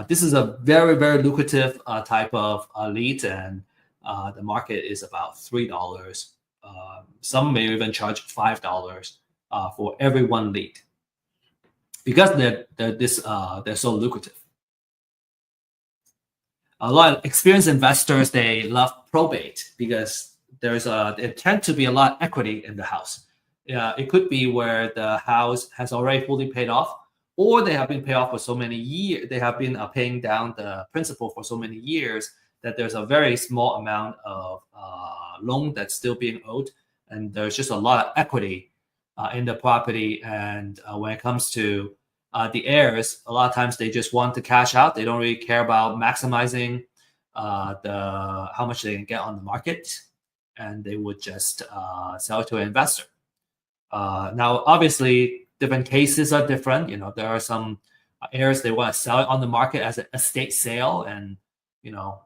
Speaker 2: This is a very, very lucrative type of lead, and the market is about $3. Some may even charge $5 for every one lead, because they're so lucrative. A lot of experienced investors, they love probate because there tend to be a lot of equity in the house. It could be where the house has already fully paid off, or they have been paid off for so many years, they have been paying down the principal for so many years that there's a very small amount of loan that's still being owed, and there's just a lot of equity in the property. And when it comes to the heirs, a lot of times they just want to cash out. They don't really care about maximizing the how much they can get on the market, and they would just sell it to an investor. Now, obviously, different cases are different. There are some heirs they want to sell it on the market as an estate sale, and you know,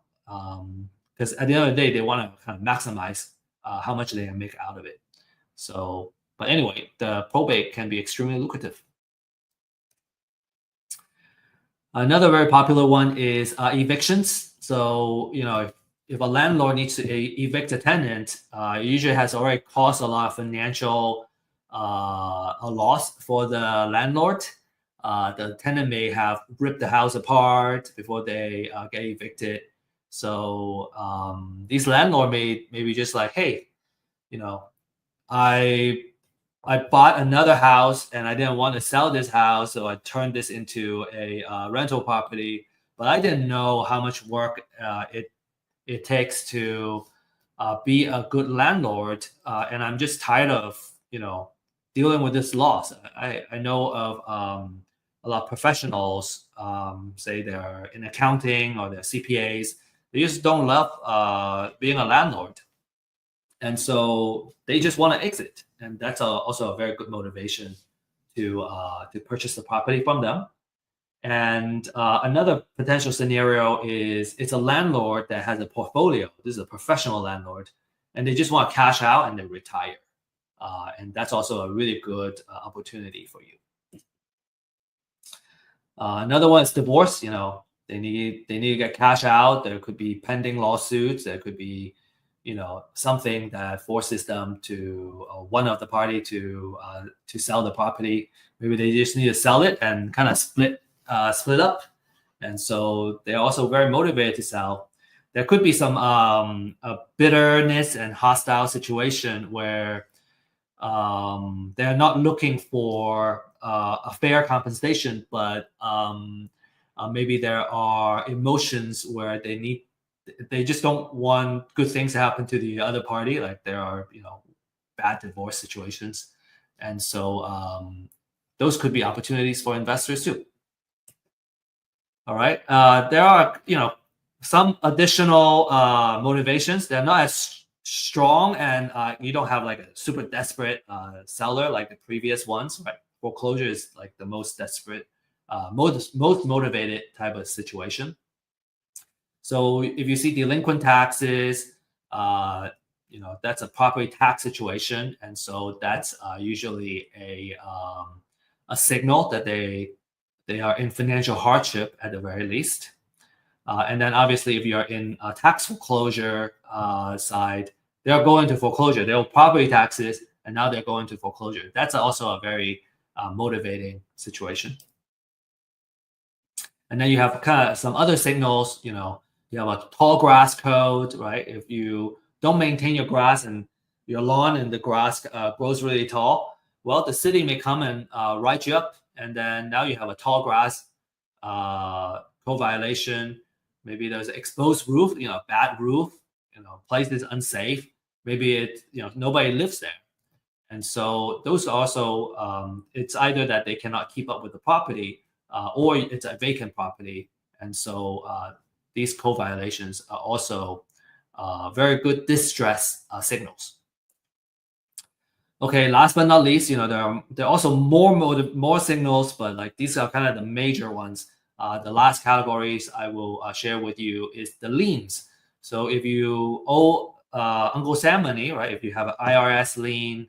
Speaker 2: because at the end of the day, they want to kind of maximize how much they can make out of it. So, but anyway, the probate can be extremely lucrative. Another very popular one is evictions. So, if a landlord needs to evict a tenant, it usually has already caused a lot of financial a loss for the landlord. The tenant may have ripped the house apart before they get evicted. So these landlord may be just like, hey, I I bought another house and I didn't want to sell this house, so I turned this into a rental property. But I didn't know how much work it takes to be a good landlord, and I'm just tired of dealing with this loss. I know of a lot of professionals, say they're in accounting or they're CPAs. They just don't love being a landlord, and so they just want to exit, and that's also a very good motivation to purchase the property from them. And another potential scenario is it's a landlord that has a portfolio. This is a professional landlord, and they just want to cash out and then retire. And that's also a really good opportunity for you. Another one is divorce. They need to get cash out. There could be pending lawsuits. There could be something that forces them to one of the party to sell the property. Maybe they just need to sell it and kind of split up, and so they're also very motivated to sell. There could be some bitterness and hostile situation where they're not looking for a fair compensation, but maybe there are emotions where they just don't want good things to happen to the other party. Like there are bad divorce situations, and so those could be opportunities for investors too. All right. There are, some additional motivations. They're not as strong, and you don't have like a super desperate seller like the previous ones. Right. Foreclosure is like the most desperate, most motivated type of situation. So if you see delinquent taxes, that's a property tax situation, and so that's usually a signal that they are in financial hardship at the very least. And then obviously, if you're in a tax foreclosure side, they're going to foreclosure. They owe property taxes, and now they're going to foreclosure. That's also a very motivating situation. And then you have kind of some other signals. You have a tall grass code, right? If you don't maintain your grass and your lawn and the grass grows really tall, well, the city may come and write you up, and then now you have a tall grass code violation. Maybe there's an exposed roof, bad roof, place is unsafe. Maybe nobody lives there. And so those also, it's either that they cannot keep up with the property or it's a vacant property. And so these code violations are also very good distress signals. Okay, last but not least, there are also more signals, but like these are kind of the major ones. The last categories I will share with you is the liens. So if you owe Uncle Sam money, right? If you have an IRS lien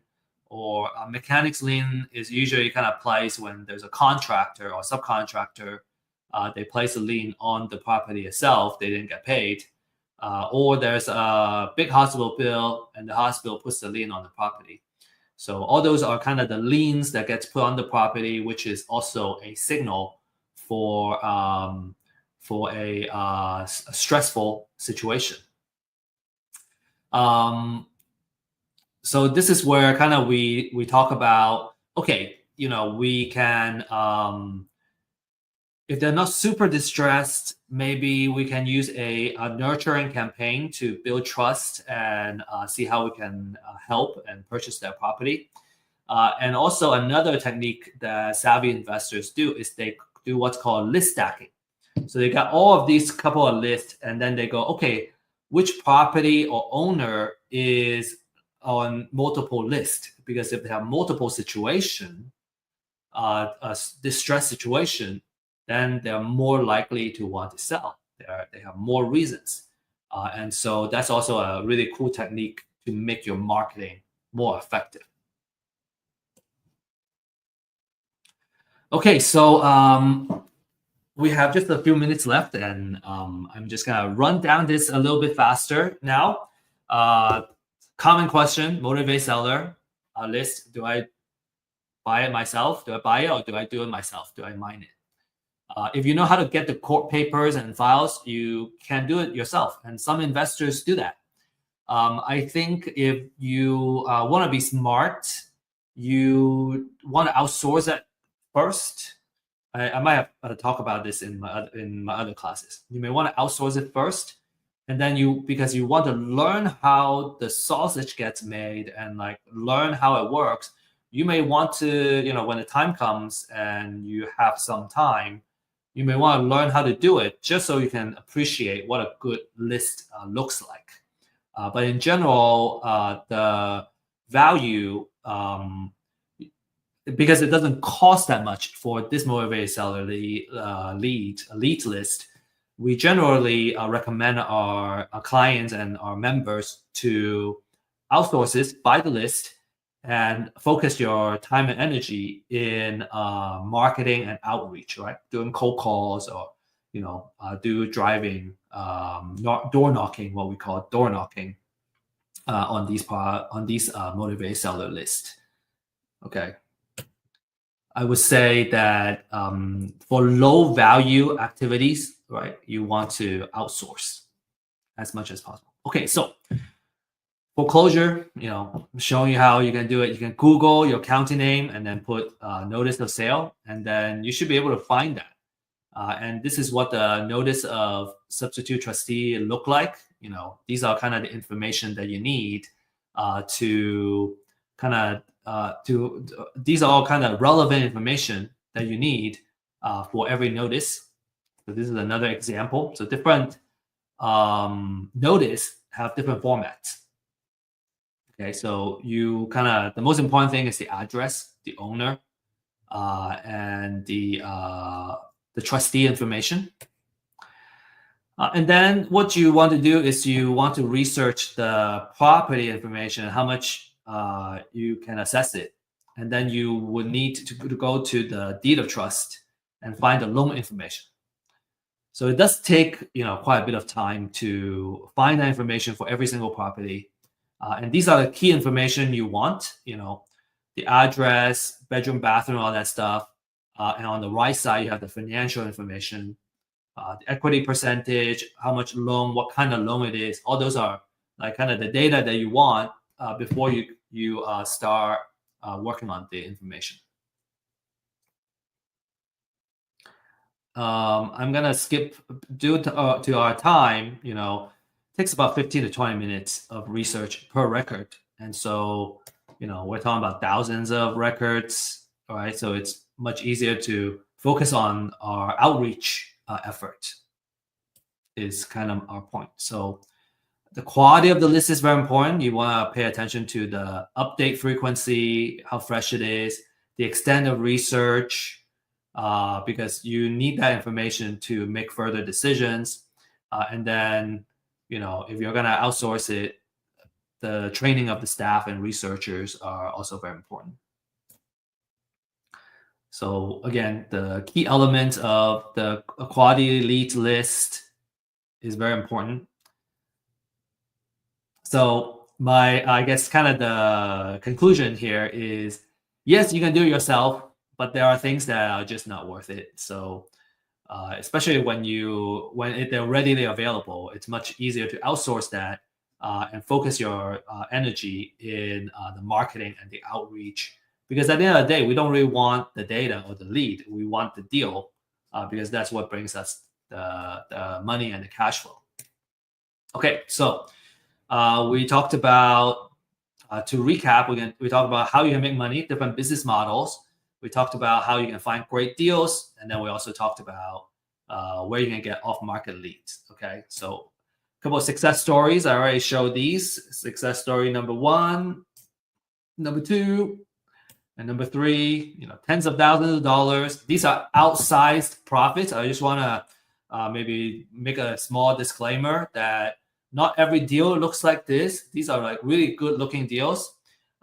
Speaker 2: or a mechanics lien, is usually kind of placed when there's a contractor or subcontractor. They place a lien on the property itself. They didn't get paid, or there's a big hospital bill and the hospital puts the lien on the property. So all those are kind of the liens that gets put on the property, which is also a signal for a stressful situation. So this is where kind of we talk about, okay, we can if they're not super distressed, maybe we can use a nurturing campaign to build trust and see how we can help and purchase their property. And also another technique that savvy investors do is they do what's called list stacking. So they got all of these couple of lists, and then they go, okay, which property or owner is on multiple lists? Because if they have multiple situation, a distress situation, then they're more likely to want to sell. They have more reasons. And so that's also a really cool technique to make your marketing more effective. Okay, so we have just a few minutes left, and I'm just gonna run down this a little bit faster now. Common question: motivate seller list. Do I buy it myself? Do I buy it, or do I do it myself? Do I mine it? If you know how to get the court papers and files, you can do it yourself, and some investors do that. I think if you want to be smart, you want to outsource it first. I might have talk about this in my other classes. You may want to outsource it first, and then because you want to learn how the sausage gets made and like learn how it works. You may want to, when the time comes and you have some time, you may want to learn how to do it just so you can appreciate what a good list looks like. But in general, the value, because it doesn't cost that much for this motivated seller lead list, we generally recommend our clients and our members to outsource this, buy the list, and focus your time and energy in marketing and outreach, right? Doing cold calls or do driving, door knocking, what we call door knocking, on these motivated seller list. Okay. I would say that for low value activities, right, you want to outsource as much as possible. Okay, so foreclosure, showing you how you can do it. You can Google your county name and then put notice of sale, and then you should be able to find that. And this is what the notice of substitute trustee look like. These are kind of the information that you need to kind of these are all kind of relevant information that you need for every notice. So this is another example. So different notice have different formats. Okay, so the most important thing is the address, the owner, and the trustee information. And then what you want to do is you want to research the property information, how much you can assess it. And then you would need to go to the deed of trust and find the loan information. So it does take quite a bit of time to find that information for every single property. And these are the key information you want, the address, bedroom, bathroom, all that stuff. And on the right side, you have the financial information, the equity percentage, how much loan, what kind of loan it is. All those are like kind of the data that you want before you start working on the information. I'm gonna skip due to our time. Takes about 15 to 20 minutes of research per record, and so we're talking about thousands of records. All right, so it's much easier to focus on our outreach effort. Is kind of our point. So the quality of the list is very important. You want to pay attention to the update frequency, how fresh it is, the extent of research, because you need that information to make further decisions. And then, if you're going to outsource it, the training of the staff and researchers are also very important. So again, the key element of the quality lead list is very important. So I guess kind of the conclusion here is, yes, you can do it yourself, but there are things that are just not worth it. So especially when they're readily available, it's much easier to outsource that and focus your energy in the marketing and the outreach. Because at the end of the day, we don't really want the data or the lead. We want the deal. because that's what brings us the money and the cash flow. Okay, so we talked about, to recap, we talked about how you can make money, different business models. We talked about how you can find great deals, and then we also talked about where you can get off-market leads. Okay, so a couple of success stories. I already showed these. Success story number 1, number 2, and number 3. Tens of thousands of dollars. These are outsized profits. I just want to maybe make a small disclaimer that not every deal looks like this. These are like really good looking deals.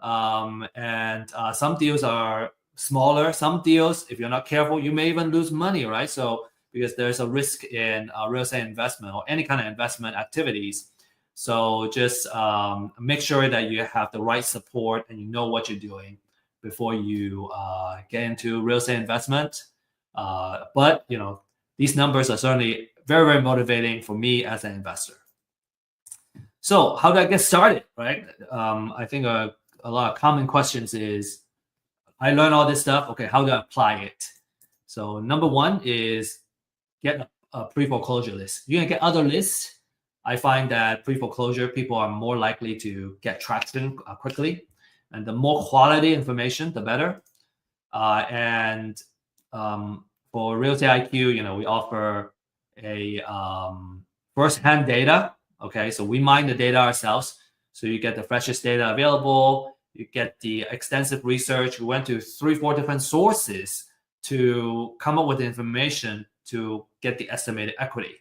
Speaker 2: And some deals are smaller. Some deals, if you're not careful, you may even lose money, right? So because there's a risk in real estate investment or any kind of investment activities. So just make sure that you have the right support and you know what you're doing before you get into real estate investment. But these numbers are certainly very, very motivating for me as an investor. So how do I get started, right? I think a lot of common questions is, I learned all this stuff. Okay, how do I apply it? So number 1 is get a pre-foreclosure list. You can get other lists. I find that pre-foreclosure, people are more likely to get traction quickly. And the more quality information, the better. And for Real Estate IQ, we offer a first-hand data. Okay, so we mine the data ourselves. So you get the freshest data available. You get the extensive research. We went to 3-4 different sources to come up with the information to get the estimated equity.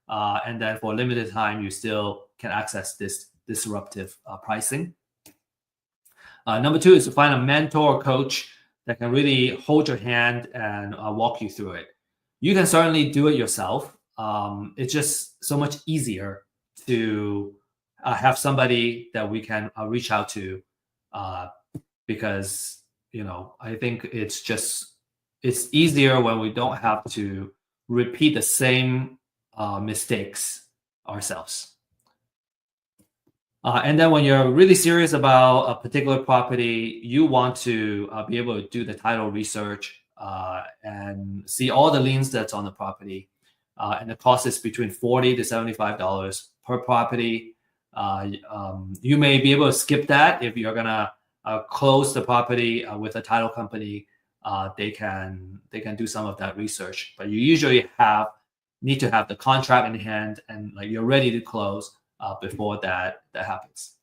Speaker 2: And then for a limited time, you still can access this disruptive pricing. Number 2 is to find a mentor or coach that can really hold your hand and walk you through it. You can certainly do it yourself. It's just so much easier to have somebody that we can reach out to, because I think it's easier when we don't have to repeat the same mistakes ourselves. And then when you're really serious about a particular property, you want to be able to do the title research and see all the liens that's on the property. And the cost is between $40 to $75 per property. You may be able to skip that if you're gonna close the property with a title company. They can do some of that research, but you usually need to have the contract in hand and you're ready to close before that happens.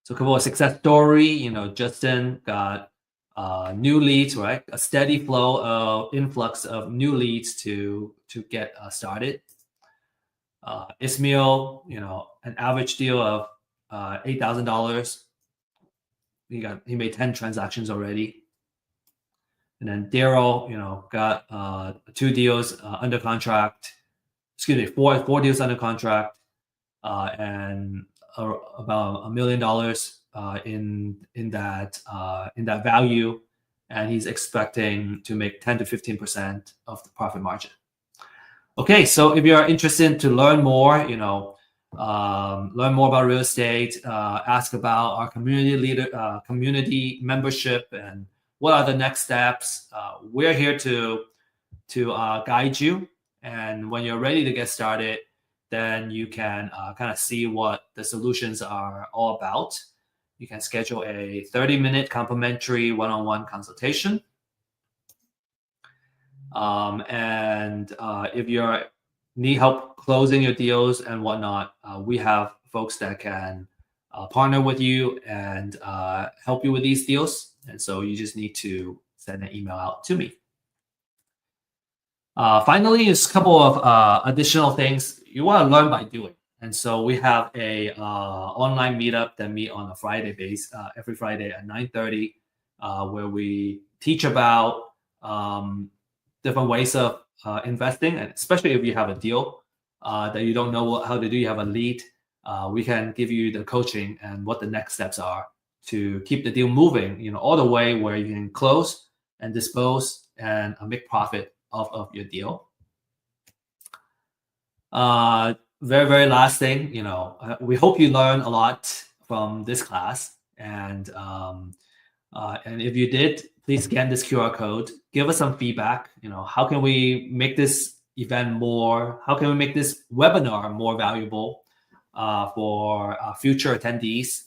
Speaker 2: So a couple of success story. Justin got new leads, right? A steady flow of influx of new leads to get started. Ismail, an average deal of $8,000. He made 10 transactions already. And then Daryl, got 2 deals under contract. Excuse me, four deals under contract, and about $1 million in that value, and he's expecting to make 10 to 15% of the profit margin. Okay, so if you're interested to learn more, learn more about real estate, ask about our community membership, and what are the next steps. We're here to guide you. And when you're ready to get started, then you can kind of see what the solutions are all about. You can schedule a 30-minute complimentary one-on-one consultation. And if you need help closing your deals and whatnot, we have folks that can partner with you and help you with these deals. And so you just need to send an email out to me. Finally, is a couple of additional things you want to learn by doing. And so we have a online meetup that meet on a Friday base, every Friday at 9:30, where we teach about different ways of investing, and especially if you have a deal that you don't know how to do, you have a lead, we can give you the coaching and what the next steps are to keep the deal moving, all the way where you can close and dispose and make profit of your deal. Very, very last thing, we hope you learn a lot from this class, and if you did, please scan this QR code. Give us some feedback. How can we make this event more? How can we make this webinar more valuable for future attendees?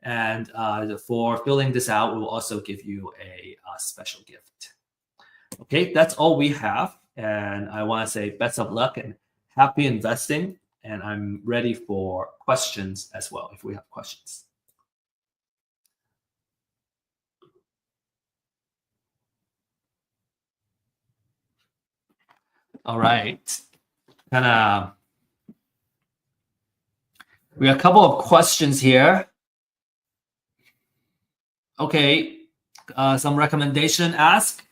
Speaker 2: And for filling this out, we'll also give you a special gift. Okay, that's all we have. And I want to say best of luck and happy investing. And I'm ready for questions as well, if we have questions. All right. We have a couple of questions here. Okay, some recommendation ask.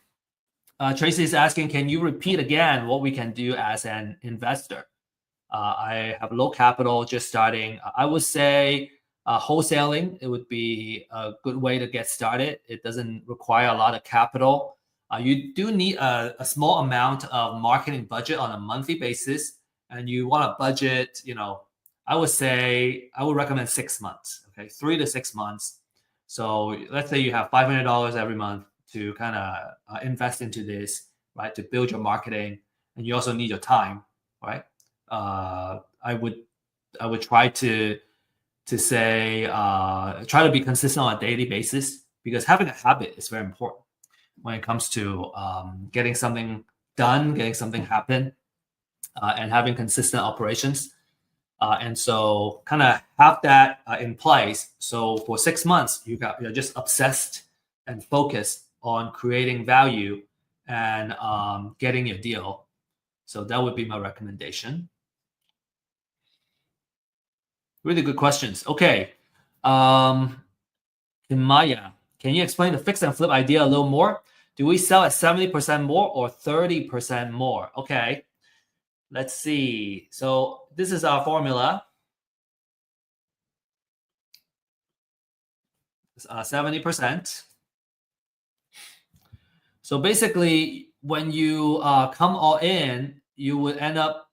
Speaker 2: Tracy is asking, can you repeat again what we can do as an investor? I have low capital, just starting. I would say wholesaling, it would be a good way to get started. It doesn't require a lot of capital. You do need a small amount of marketing budget on a monthly basis, and you want to budget, I would recommend 6 months, okay, 3 to 6 months. So let's say you have $500 every month to kind of invest into this, right, to build your marketing, and you also need your time, right? I would try to say try to be consistent on a daily basis, because having a habit is very important when it comes to getting something done, getting something happen, and having consistent operations. And so kind of have that in place. So for 6 months, you're just obsessed and focused on creating value and getting your deal. So that would be my recommendation. Really good questions. Okay. Maya, can you explain the fix and flip idea a little more? Do we sell at 70% more or 30% more? Okay. Let's see. So this is our formula. 70%. So basically, when you come all in, you would end up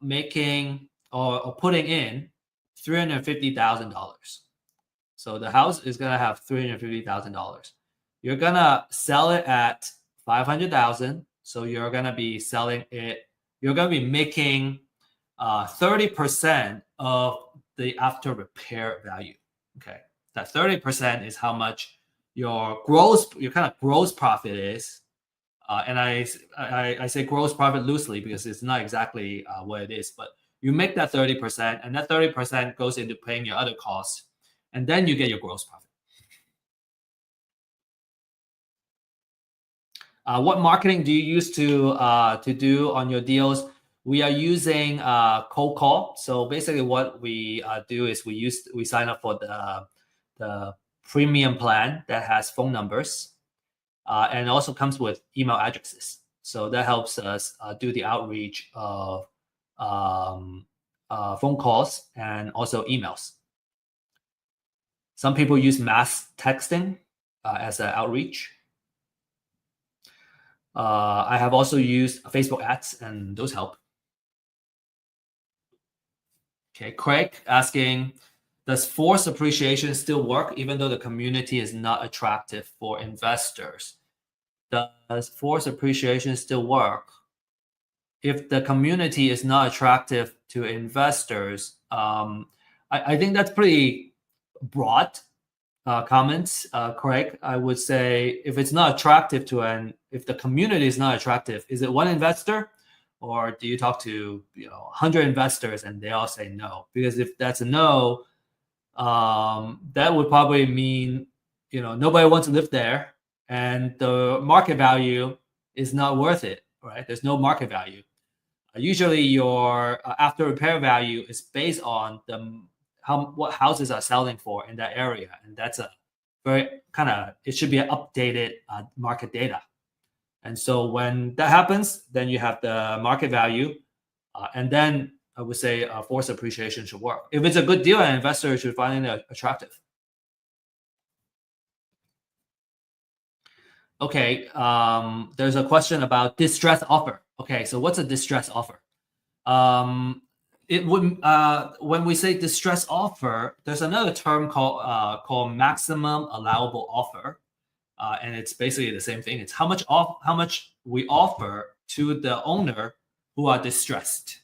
Speaker 2: making or putting in $350,000. So the house is gonna have $350,000. You're gonna sell it at $500,000. So you're gonna be selling it. You're gonna be making 30% of the after repair value. Okay, that 30% is how much your kind of gross profit is. And I say gross profit loosely because it's not exactly what it is, but you make that 30%, and that 30% goes into paying your other costs, and then you get your gross profit. What marketing do you use to do on your deals? We are using cold call. So basically, what we do is we sign up for the premium plan that has phone numbers, and also comes with email addresses. So that helps us do the outreach of phone calls and also emails. Some people use mass texting as an outreach. I have also used Facebook ads, and those help. Okay, Craig asking, does forced appreciation still work even though the community is not attractive for investors? Does forced appreciation still work? If the community is not attractive to investors, I think that's pretty broad comments, Craig. I would say if it's not attractive if the community is not attractive, is it one investor? Or do you talk to 100 investors and they all say no? Because if that's a no, that would probably mean nobody wants to live there, and the market value is not worth it, right? There's no market value. Usually, your after repair value is based on what houses are selling for in that area, and that's a very it should be an updated market data. And so when that happens, then you have the market value, and then I would say forced appreciation should work. If it's a good deal, an investor should find it attractive. Okay, there's a question about distress offer. Okay, so what's a distress offer? It would when we say distress offer, there's another term called maximum allowable offer. and it's basically the same thing. It's how much we offer to the owner who are distressed,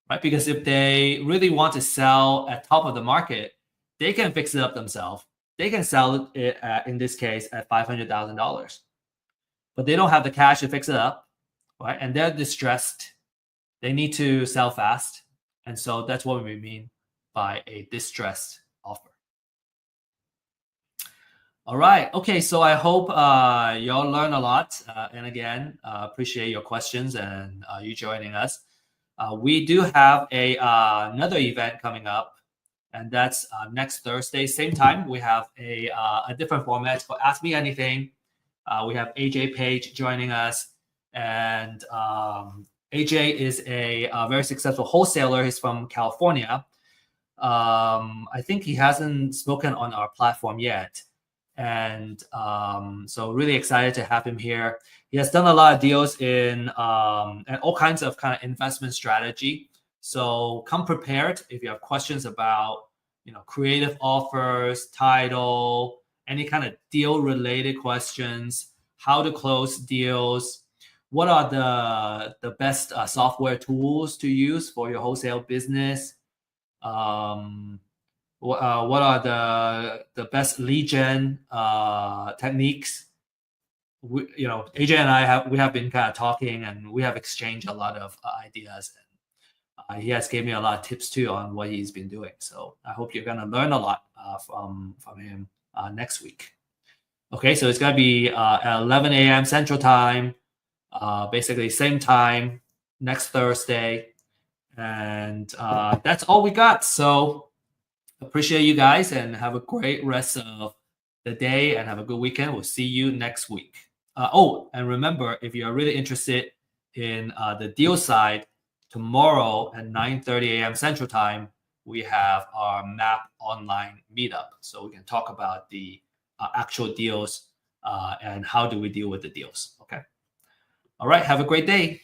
Speaker 2: right? Because if they really want to sell at top of the market, they can fix it up themselves. They can sell it in this case at $500,000, but they don't have the cash to fix it up, right? And they're distressed. They need to sell fast, and so that's what we mean by a distressed offer. All right. Okay. So I hope y'all learn a lot. And again, appreciate your questions and you joining us. We do have another event coming up, and that's next Thursday, same time. We have a different format. It's called Ask Me Anything. We have AJ Page joining us, and AJ is a very successful wholesaler. He's from California. I think he hasn't spoken on our platform yet. And so really excited to have him here. He has done a lot of deals in and all kinds of kind of investment strategy. So come prepared if you have questions about creative offers, title, any kind of deal related questions, how to close deals, what are the best software tools to use for your wholesale business. What are the best lead gen techniques? AJ and we have been kind of talking, and we have exchanged a lot of ideas. And he has given me a lot of tips too on what he's been doing. So I hope you're gonna learn a lot from him next week. Okay, so it's gonna be at 11 a.m. Central Time, basically same time next Thursday, and that's all we got. So appreciate you guys and have a great rest of the day and have a good weekend. We'll see you next week. And remember, if you're really interested in the deal side, tomorrow at 9:30 a.m. Central Time, we have our MAP online meetup. So we can talk about the actual deals and how do we deal with the deals. Okay. All right. Have a great day.